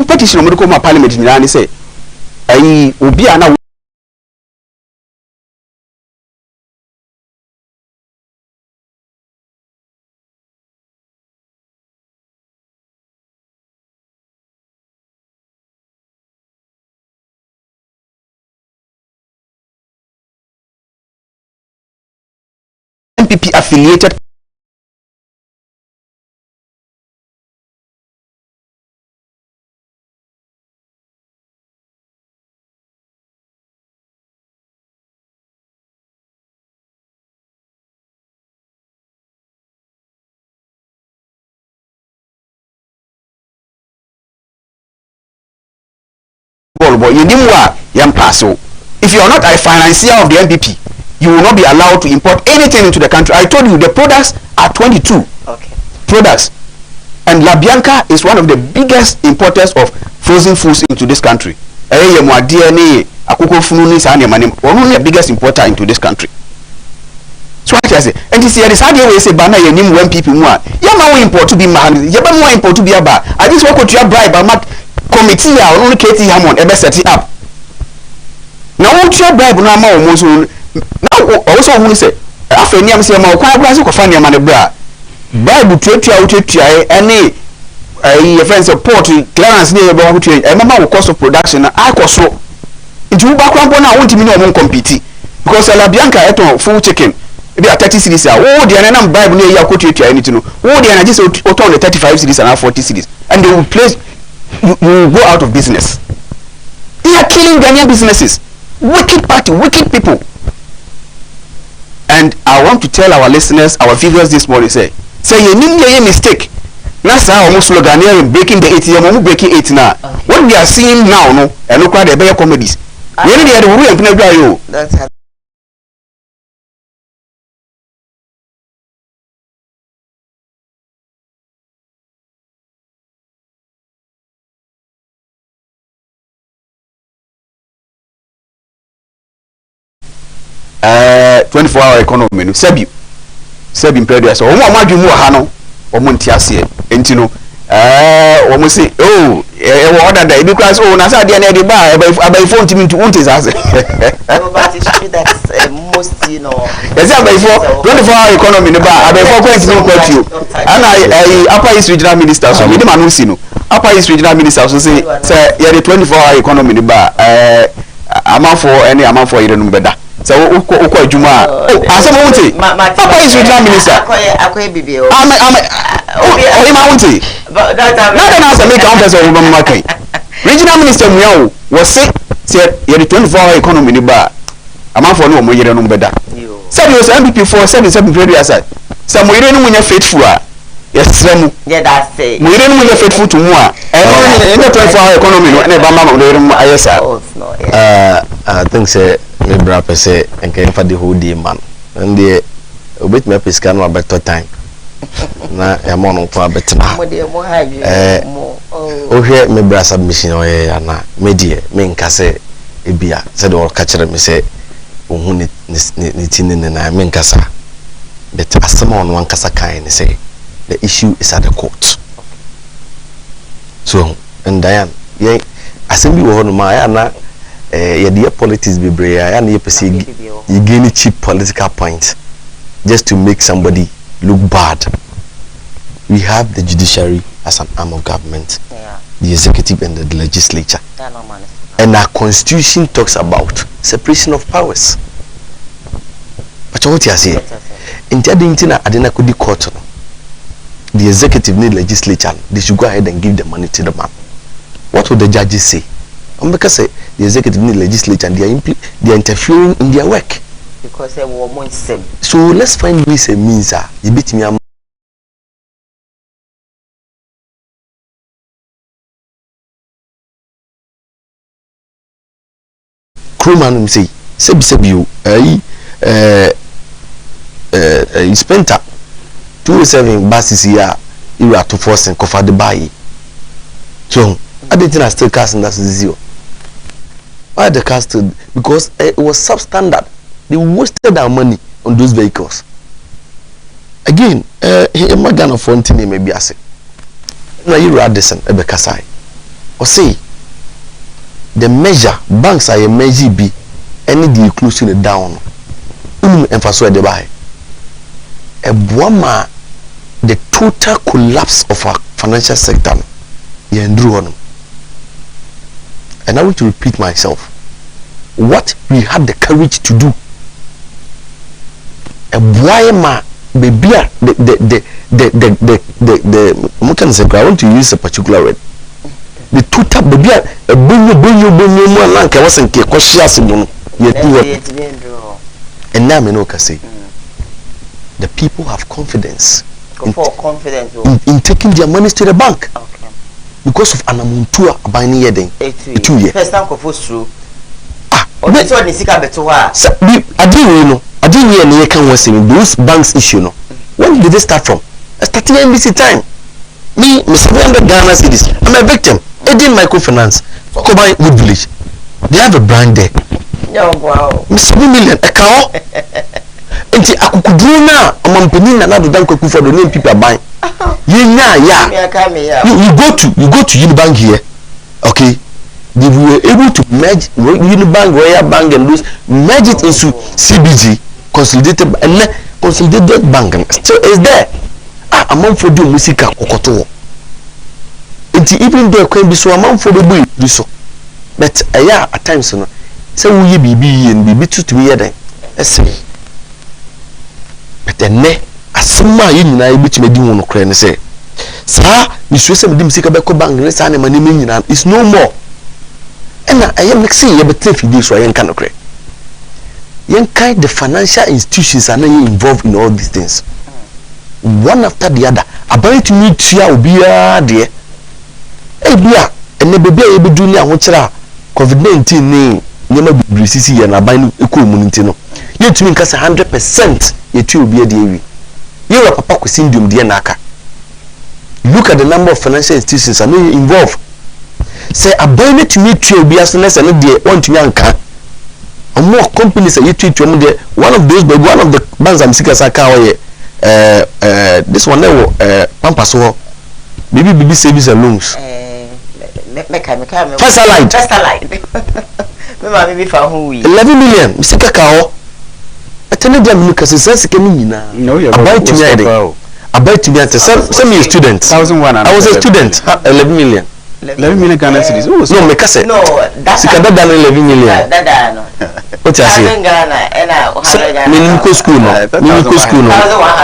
Petition medical parliament in Iran say I will be an MPP affiliated but you didn't pass. If you are not a financier of the MPP, you will not be allowed to import anything into the country. I told you the products are 22 products, and La Bianca is one of the biggest importers of frozen foods into this country. Only the biggest importer into this country. So what I say, and you see, this idea we say, "Bana ye nim when people more, ya ma we import to be man, ya ba more import to be aba." I just want to bribe, but committee ya only Katie Hammond ever set it up. Now what you bribe no ma almost now also who say after niam say ma kwa bra so ko fa niam na bra bribe tuatua utetua any your friends support clearance ne be wo tuatua e mama wo cost of production na I cost so it you back one na won't me no compete because La Bianca eto full chicken e be 30 cedis a wo de na bribe no ya kotuatua anything no wo de na just auto on the 35 cedis and 40 cedis and they will place you go out of business. They are killing Ghanaian businesses. Wicked party, wicked people. And I want to tell our listeners, our viewers this morning, say you need a mistake. That's how almost slogan here breaking the 8, breaking 8 now. What we are seeing now, no, and look at the better comedies. We need to do That's how. uh 24-hour economy no sebi imperial so omo amadwemu ha no omo ntiase entino omo say oh e order da ebi class oh na say dia na dey ba abai phone timi ntu unte sase But it's true that most, you know. yes abai 24-hour economy no ba abai 4 point no kwat you and upper east regional minister so we dey manu si no upper east regional minister so say yeah the 24-hour economy no ba amafo any amafo yire no beda so uko adwuma asem wonte papa is regional minister akoye bibio o ma wonte na na say make am person wo ma kai regional minister muya wo say ye the 24-hour economy ni ba amafo no mo yire no beda say you say MPP for 77 period aside say mo yire no munya faithful a yes remu yeah that's it mo yire no munya faithful to mu a e no 24-hour economy no na ba ma mo yire mo ayesa I think say me bra per se enke for the whole day man and the obet me pesca no better time na e mo no kwa betina o hwe me bra submission o ye na me die me nka se ebia se de o ka kire me se ohun ni tini na me nka sa but asema on wan kasa kan ni say the issue is at the court so and Diane ye assembly wo no ma ya na the politics be brave and you gain a cheap political point just to make somebody look bad. We have the judiciary as an arm of government, the executive and the legislature, and our constitution talks about separation of powers. But what you say in the Adena could court, the executive need legislature, they should go ahead and give the money to the man. What would the judges say? Because the executive need legislature and they are interfering in their work. Because they were more same. So let's find ways and means. You beat me. Crewman say, you spent 207 buses here. You are to force and cover the buy. So I didn't still casting that zero. Why the casted? Because it was substandard. They wasted our money on those vehicles. Again, Magana Fontini maybe I say. Now you read this and Ebekasai. Or say the measure banks are a measure B any the inclusion down. Emphasize the buy. A Buama the total collapse of our financial sector. And I want to repeat myself. What we had the courage to do. A Buama baby I want to use a particular word. The total baby a bunyo lanka wasn't and now me no can say the people have confidence in taking their monies to the bank. Because of anamuntua abani yeden 2 years first time for true but what is sika beto ha I didn't hear any can was in those banks issue no. When did they start from? Starting NBC time. Me 700 Ghana cedis. I'm a victim. Edin microfinance for Koowaa Wood Village. They have a brand there. No wow. 7 million a cow. Enti akukudru na amampeni na do dan kwaku for the name people buy. You go to Unibank here. Okay. They were able to merge Unibank, Royal Bank and those merge it into CBG, consolidated bank and still is there. Amount for the music okoto. Even though can be so amount for the boy do so. But at times no. Say we be and be to me then. Let's but then asema yi nyina ebitime di wono kra ne say sa misuese medim sika be ko bank ne sa ne mani me nyina is no more ena aye mixing ye betre fidi so aye nka no kra yen kind the financial institutions are not involved in all these things. One after the other. About to meet tia obia de. Ebia ene bebe e be dunia ho kira COVID-19 ni nyema bibrisisi ye na ban eku omuniti no. Yetumi nka 100% yetu obia de ewi. Yewa papa kwesindum de na aka. Look at the number of financial institutions are not involved. Say abane to meet tia obia so na se no de want to anka. More companies are yetu to mu de one of the banks am sika saka oye this one there pampaso bibi service and loans first allied me ma me fa ho wi 11 million misika ka ho atene dia me kase sika ni nyina about to me at some student 1001 I was a student 11 million 11 million Ghana cedis. No, me kase. No, that's sika da 11 million. That no. What you say? Ghana and minimum school no. Minimum school no.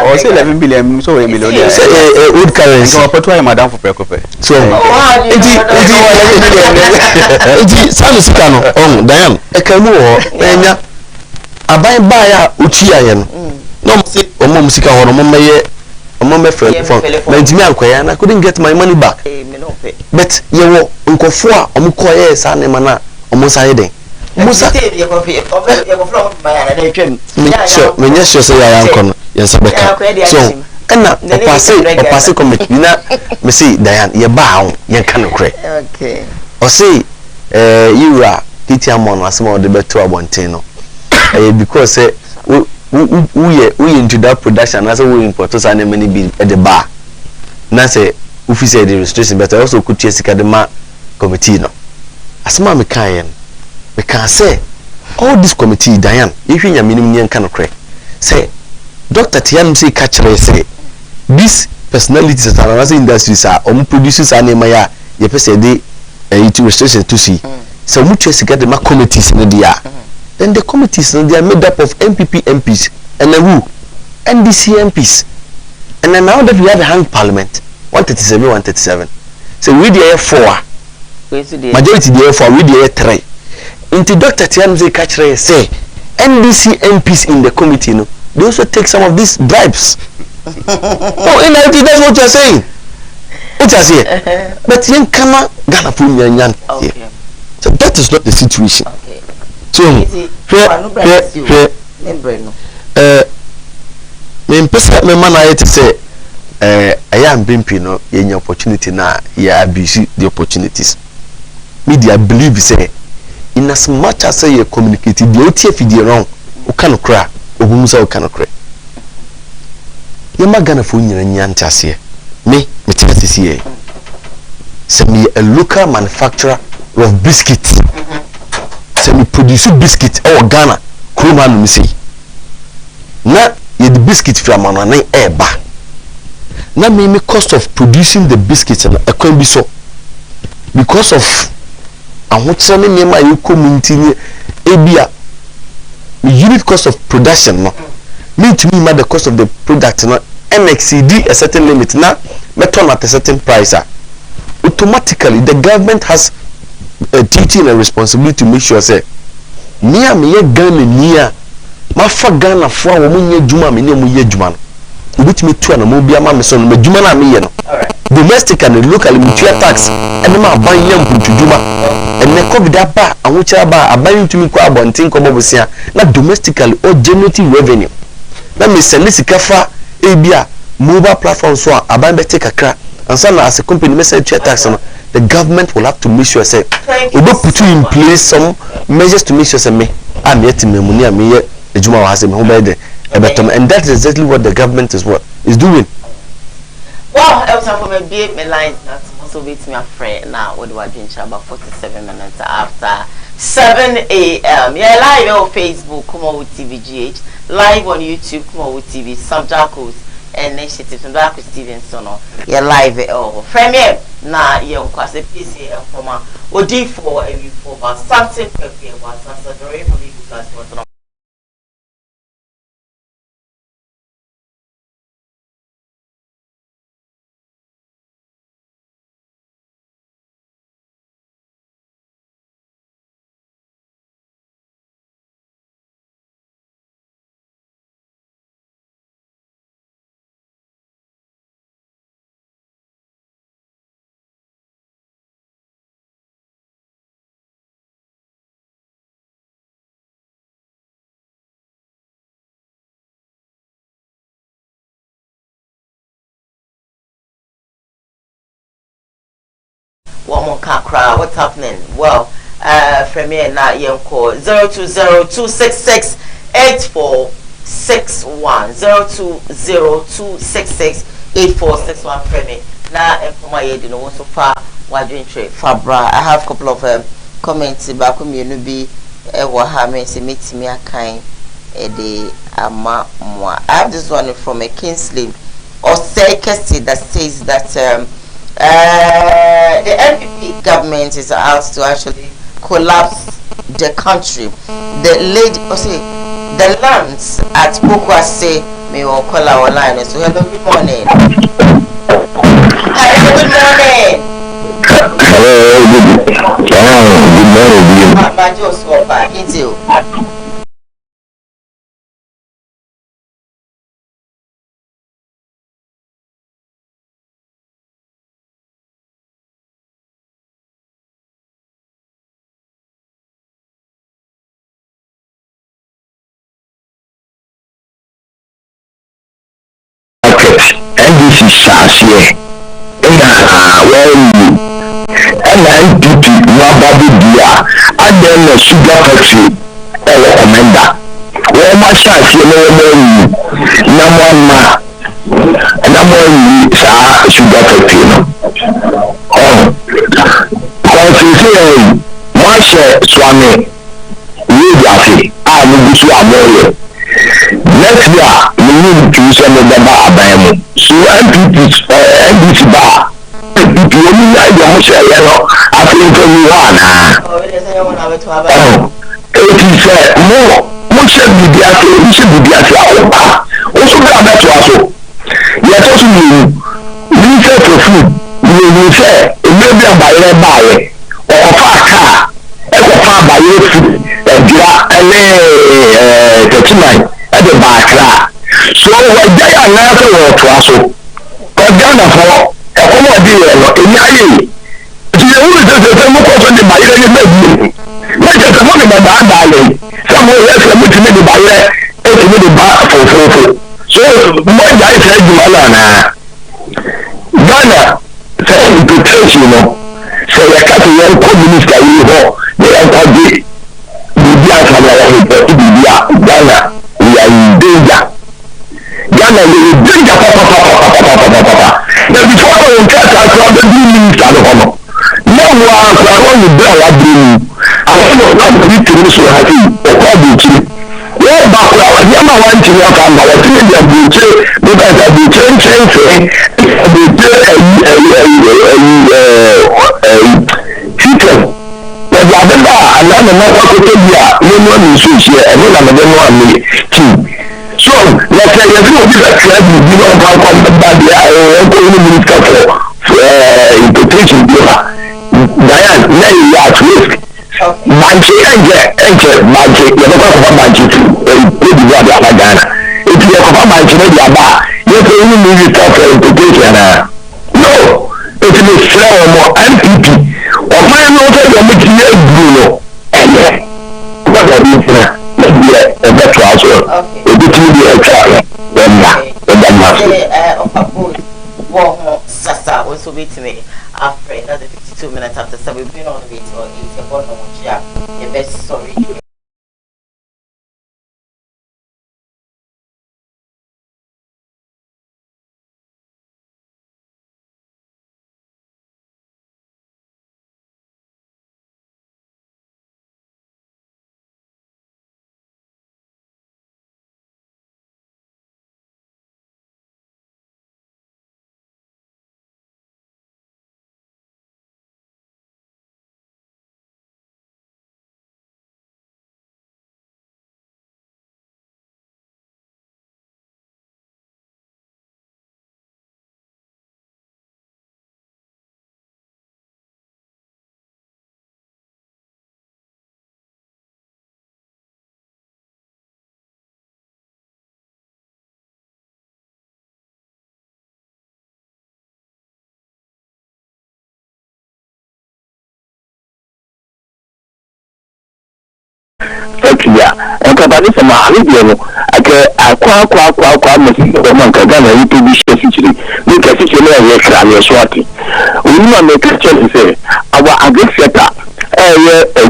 Or say 11 billion so a million. Say old currency. Go put why madam for prekope. So, enti sanu sika no. Diam. E kan mu ho. Enya aban ba ya uchi aye no. No say omo sika ho no mo meye omo me friend for. Na ntimi ankoya na couldn't get my money back. But yewo nkofo a omukoye sa ne mana omusa yeden musa menya sure say ya yankon yensa beka so na opase committee na me say Diane ye ba ho yenka no kre okay o say you are titia mon asema o de beto abonten no because say we into that production as we import so na many be at the bar na say officer the registration but also could chase kadema committee no asema me kan say all this committee Diane if you minimum nyen kan kre say Dr. Tiam say catch say these personalities that are in industries are producers are name ya ye pese dey into registration to see so mu chase kadema committees no dia then the committees no they are made up of MPP MPs and then who NDC MPs and then now that we have a hang parliament 137 so we dey 4 majority dey 4 we dey 3 into Dr. Tiamze catch say NDC MPs in the committee no they also take some of these bribes in reality that's what you're saying what you say but yen kama Ghana for nyan okay so that is not the situation okay so me pesa me man I to say I am BMP no any opportunity na ya abuse the opportunities media believe say in as much as say you communicate the OTF the wrong o kan kra ohun say o kan kra ye magana fo nyina nyanta se me tell see say me a local manufacturer of biscuits say me produce biscuit or Ghana kroma no me say na ye the biscuit from anana eba na me cost of producing the biscuits and can be so because of ahotsane nema ye community ni ebia the unit cost of production no mean to me the cost of the product no exceed a certain limit na meton at a certain price automatically the government has a duty and a responsibility to make sure say me ye Ghana ni a ma fa Ghana fo a wo munye djuma me ne mu ye djuma no ubutimi tu na mo bia ma me so no madjuma na me ye no domestic and local mutua tax ene ma ban yam buntuduma ene covid aba anwochira ba aban ntumi kwa abontin ko bobosia na domestically or generating revenue na me sell sika fa ebia mobile platform so aban be take akra ansa na as a company me sell tax no the government will have to make sure say we do put in place some measures to make sure say me am yet me money am ye ejuma wa se me ho be de and that is exactly what the government is doing. Well, I was from a big line not also beat me a friend now. What do I drink about 47 minutes after 7 a.m. Yeah, live on Facebook, Koowaa TVGH, live on YouTube, Koowaa TV, subjects and initiatives, and Dr. Stevenson. Yeah, live Premier now. Yeah, of course, a PC and former OD4 and V4, but something was a very from Woman Kakra, what's happening? Well, from here now, you call 020-266-8461. 020-266-8461 from me. Now, for my head, you know, so far, why doing trade? Fabra, I have a couple of comments about community. Wahame say meet me a kind de ama moi. I have this one from a Kingsley or Kesti that says that the NPP government is asked to actually collapse the country. The lady, the lands at Koowaa say me will call our line. So hello, good morning. Hello, good morning. Good morning. My just back into you. NDC Shasie, NNPP, Wababu Dia, and then the sugar factory, commander. Where my Shasie, Namama, sugar factory. Oh, considering Masha Swami, Yudafi, I will be so amore. Next year, we need to send the bar by so NDC bar. NDP only like the Moshe yellow. I think only one. It is more. Moshe Bidiate, Moshe Bidiate. Also, we are better also. Yet also we say for food. We say maybe by a buy or far car. By your food, and the back. So, what they are now to us, but Ghana for a common deal in Yayi. The only thing that I'm going to buy any not just a money by darling. Somewhere else, I'm going to make the buyer, and to make the bar for. So, my guy said, Ghana, saying protection, you know. So, I can't hear communist, they are going Ghana, we are in danger. Ghana, we are in danger. Now, before I catch our crowd, the minister of honor. Now, we are going to bear our dream. I want to read to Mr. Happy or Kobi. Well, back our Yama one to your family, our three of the church, because of the church, I'm not going to be a woman here, and then I'm going to me too. So, let's say if you do that, you don't come back there, I won't go in the for interpretation. Diane, now you are at risk. Banchi, Banchi, you're not going to Banchi, maybe you are the Ghana. If you are from Banchi, maybe you are back. You're going to need to for interpretation. No, it is slow more NPP. Or my note, you're making a Bruno. What are you saying? That's also a bit of a Sasa also be to me after another 52 minutes after 7 we've been on the way to 8 the best story. Yeah, and Kabali from Alibiano, I quite must be a man, Kagana, you to be specifically. Look at it, you know, you're Swati. We you make a chance say our agri sector,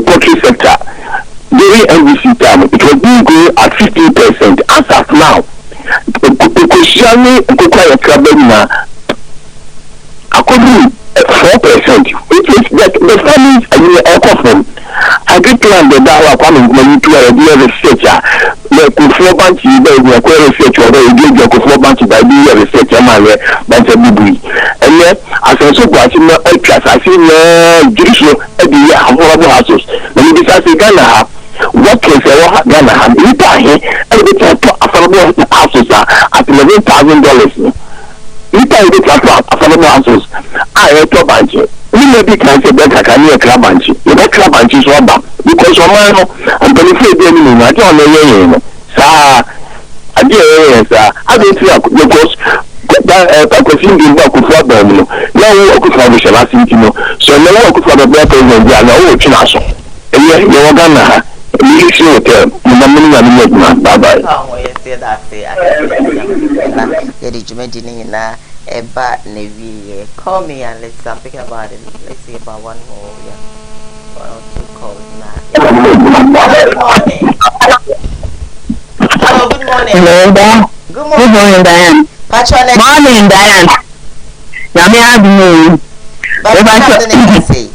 poultry sector, during NBC time, it was being growing at 15%. As of now, according 4%, which is that the families are from agri-land that are coming to a researcher, like Koowaa bunch, you know, research or you give your Koowaa bunch by being a researcher, bunch of degree. And yet, as I saw watching the class, I see judicial every year, affordable houses. When you decide to Ghana, what can say Ghana have you pay every time affordable houses at $11,000. You pay the affordable houses. I have to bunch. We may be cancer better can you a club bunch. You get club bunches rubber because of my I'm going to say the enemy. I don't know. Sir, I did, sir. I don't feel because that question didn't work for them. Now we work for the Shalasitino. So now work for the better than the other Chinaso. And yet you're gonna you see what bye bye. Oh, yes, that's it. I Eba Nevi, call me and I'm thinking about it. Let's see about one more, yeah. 1 or 2 calls now. Good morning. Hello, good morning. Hello, Diane. Good morning, Diane. Morning, Diane. Yami Avenue. But what's the name you say?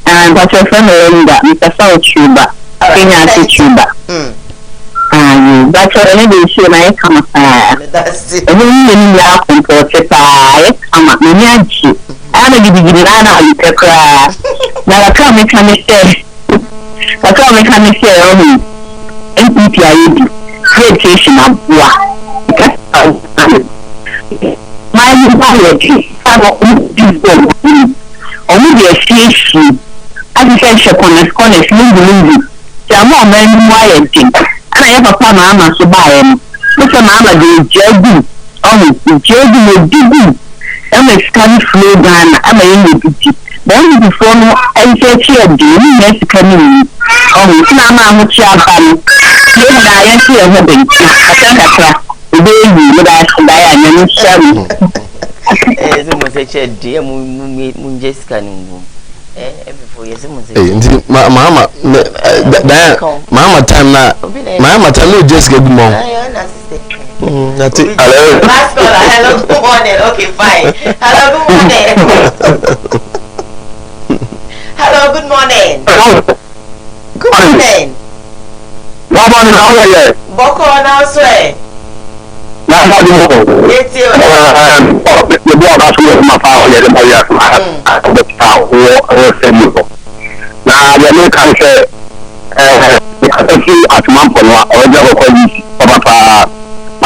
And what's your friend Linda, Mr. South Chuba. Kenya Chuba. That's what I need to my come. That's it. And then you are comforted by Amachi. I'm a giving you cry. Now I come and say, I come and say, oh, MPPID, creation of my society, only a station. I can on a scholarship, Jamo men wired thing. I have a mama so buy him. Mr. Mama do jaggy. Oh, jaggy will do. I'm a scan flow down. I'm a pity. Then before no, I said here, do you next coming? Oh, Mama, what's your family? Yes, I am here. I can't have a baby, but I should buy a new shabby. As a message, dear Moon Jessica. Mama, time now. Mama, time no just get more. That's it. Hello, good morning. Okay, fine. Hello, good morning. Hello, good morning. Good morning. Good morning. How are you? Boko now, swear. It's you. The board has to my power. Now, the American say, at Mampono or the police of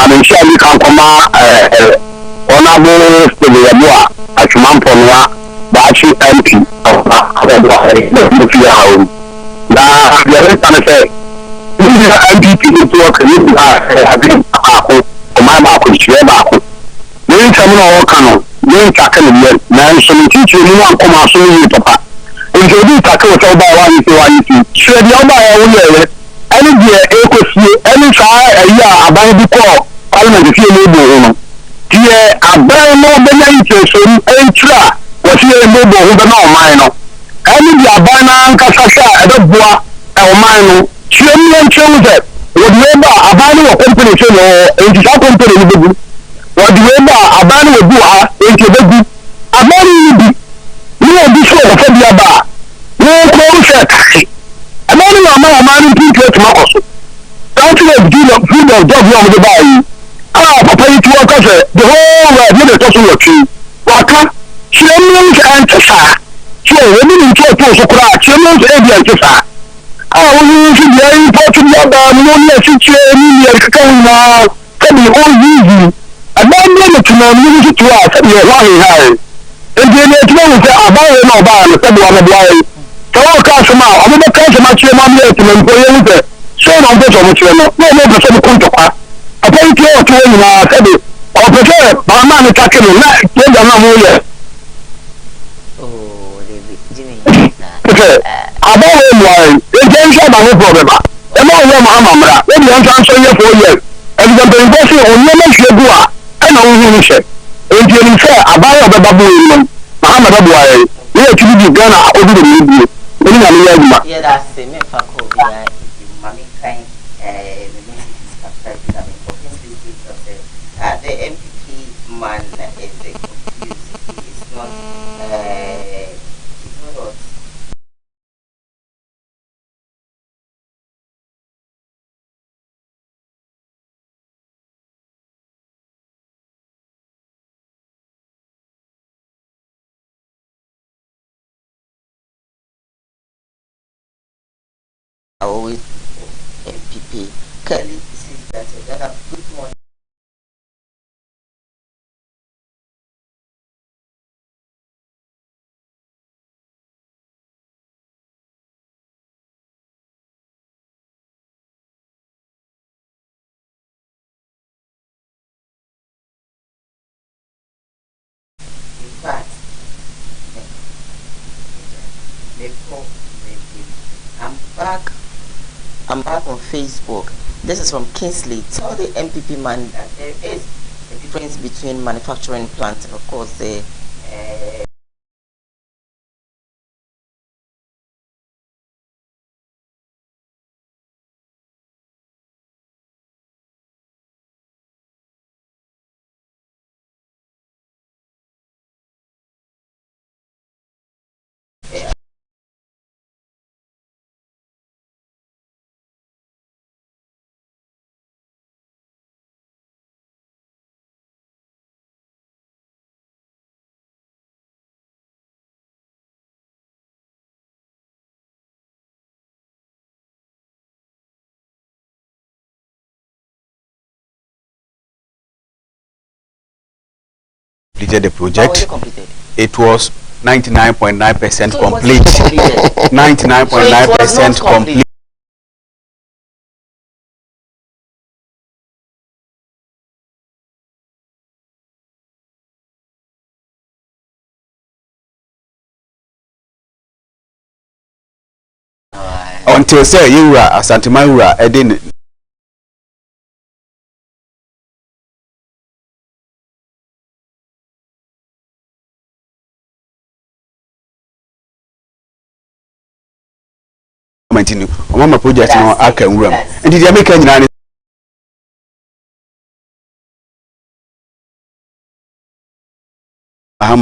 I'm sure you can come honorable at Mampono, but she empty of the now, the American say, MPP to work in my back with Chiabaco. Then some more canon, then tackle again. Now, some teacher, you want to come out soon, Papa. And you do tackle with all by one if you want to. Sure, the other way, any year, any fire a year, a baby call, Parliament if you know. Dear, a very more than anything, and try what you are able to know, minor. Any year, Bana and Casasa, a dog bois, or minor, children children. Whatever a band of company or into some company will do. Whatever a band will do into the group, a man will be. You know, this one of the bar. No close at taxi. A man in a man in to Marcos. Don't you have food of dog on the bar? Papa, you to a cousin, the whole dinner doesn't work you. Waka, children's and Tessa. So, women in total so cry, children's and Tessa. I will use very important ammonia situation now. Tell me all easy. And then to know music to us at your one high. And then it's no about no ban, said one of why. So all customer, I'm not customer to my employee. So I'm just on the no person to come to her. I think you are to said it. Or prefer, my man attacking me, not get the number. Oh, Jimmy. About why, they can't have no problem. The more Mamma, when you answer your 4 years, and the person on your next year, I know who you say. If you say, I buy a baboon, Mamma, boy. We are to be Ghana over the media. Yeah, that's the main fact of the money kind. The MPP man is confused. It's not. Always MPP. Kelly, this is that. Good morning. But I'm back on Facebook. This is from Kingsley. Tell the MPP man that there is a difference between manufacturing plants and of course the completed the project. It was 99.9% so complete. 99.9% complete. Until say you were Asantima, I didn't. Mama project no aka nwuram and did you make any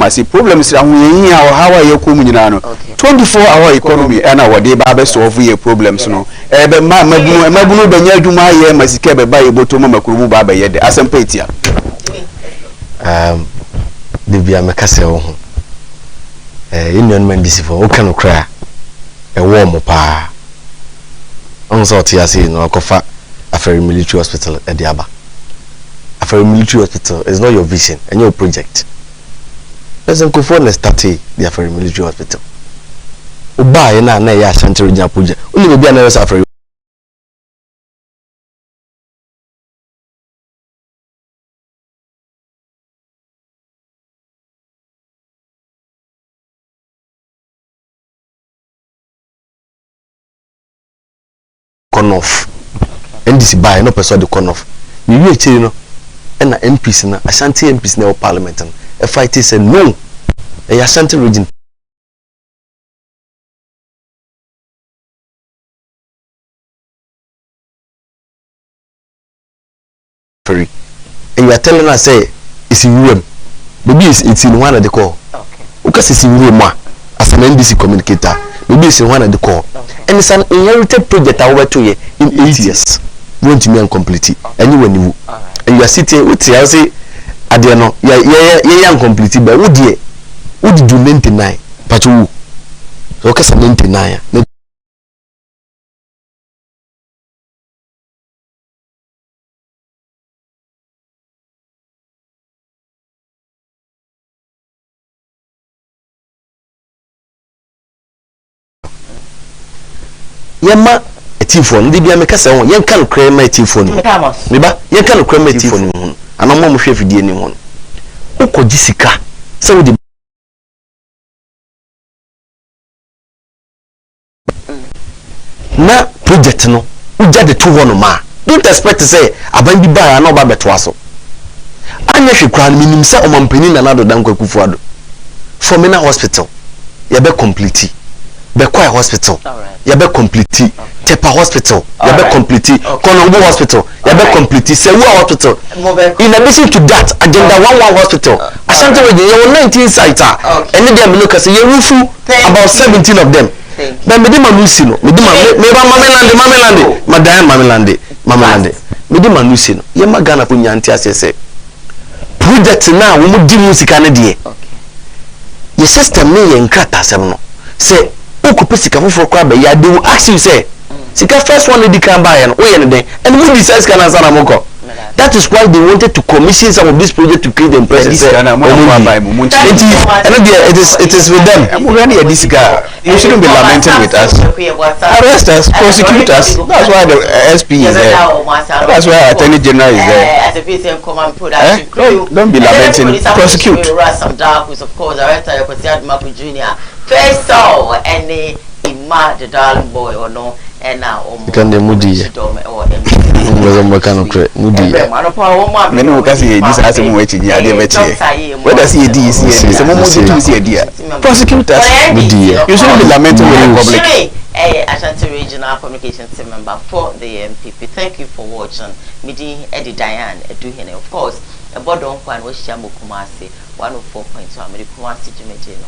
see problems how are you come 24-hour economy and our day ba solve your problems no be mabunu benya adwuma ye masike be ba yeboto mama kurubu ba ba ye de asempetia de bia mekase wo ho union mandisi for o kan kra e wo mo pa on so tia say no akofa aferi military hospital e de aba aferi military hospital is not your vision and your project. Let's go for the start the aferi military hospital oba na ya Ashanti regional project only be na aferi off and this buy no person the con off you actually no and MPs na Ashanti MPs na parliament and a fight is a no a Ashanti region free and you are telling us say it's in room maybe it's in one of the call because it's in room as an NDC communicator maybe it's in one of the call and it's an inherited project over 2 years in 8 years won't me complete and you and you are sitting with say I don't know yeah complete but would you do 99 but you so okay 99 yema etifo ndi bia mekasa won yen kan kra ma etifo ni meba yen kan kra ma etifo ni hu anamo mo hwe fidie ni hu ukoji sika se wo di na project no uja de to hono ma don't expect to say aban bi ba na oba beto aso anya hwe kra ni minim se omampani na nado dan kwakufu ado Formina Hospital, you be complete. Bekwai Hospital, you be complete. Tepa Hospital, you be complete. Konongo Hospital, you be complete. Sewa Hospital. In addition to that, Agenda 11 Hospital. Asante Region, you have 19 sites. And then look at you roof about 17 of them. But Medima Lucino, Mamelande. Medima Lucino, Yamagana Punyantia say. Project now, we would do music and idea. Your sister me and Krata Semno. Say, Ukupesika for crab, ya they will ask you, say, Sika first one they can buy and and who decides can answer Moko. That is why they wanted to commission some of this project to create the impression. It is with them. You shouldn't be lamenting with us. Arrest us, prosecute us. That's why the SP is there. That's why our Attorney General is there. Don't be lamenting. Prosecute. Of course, first saw any Ima the darling boy or no. And now, can the moody moody. Many who can see this as a waiting year. What does he do? Prosecute us. You shouldn't be lamenting with the public. Ashanti Regional Communications Team member for the MPP. Thank you for watching. Midi Eddie Diane Eduhene. Of course, a board on one was Shamu Kumasi 104.2. I'm Kumasi Jumetino.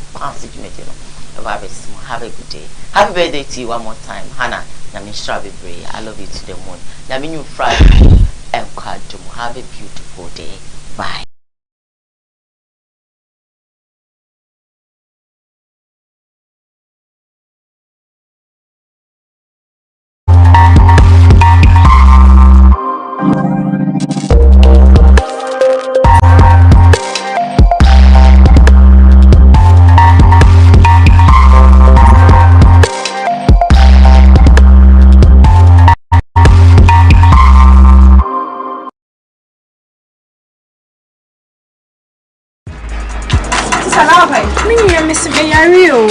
Have a good day. Happy birthday to you one more time, Hannah. I love you to the moon. Naminu Friday and have a beautiful day. Bye. Mini, Mr. Bayario.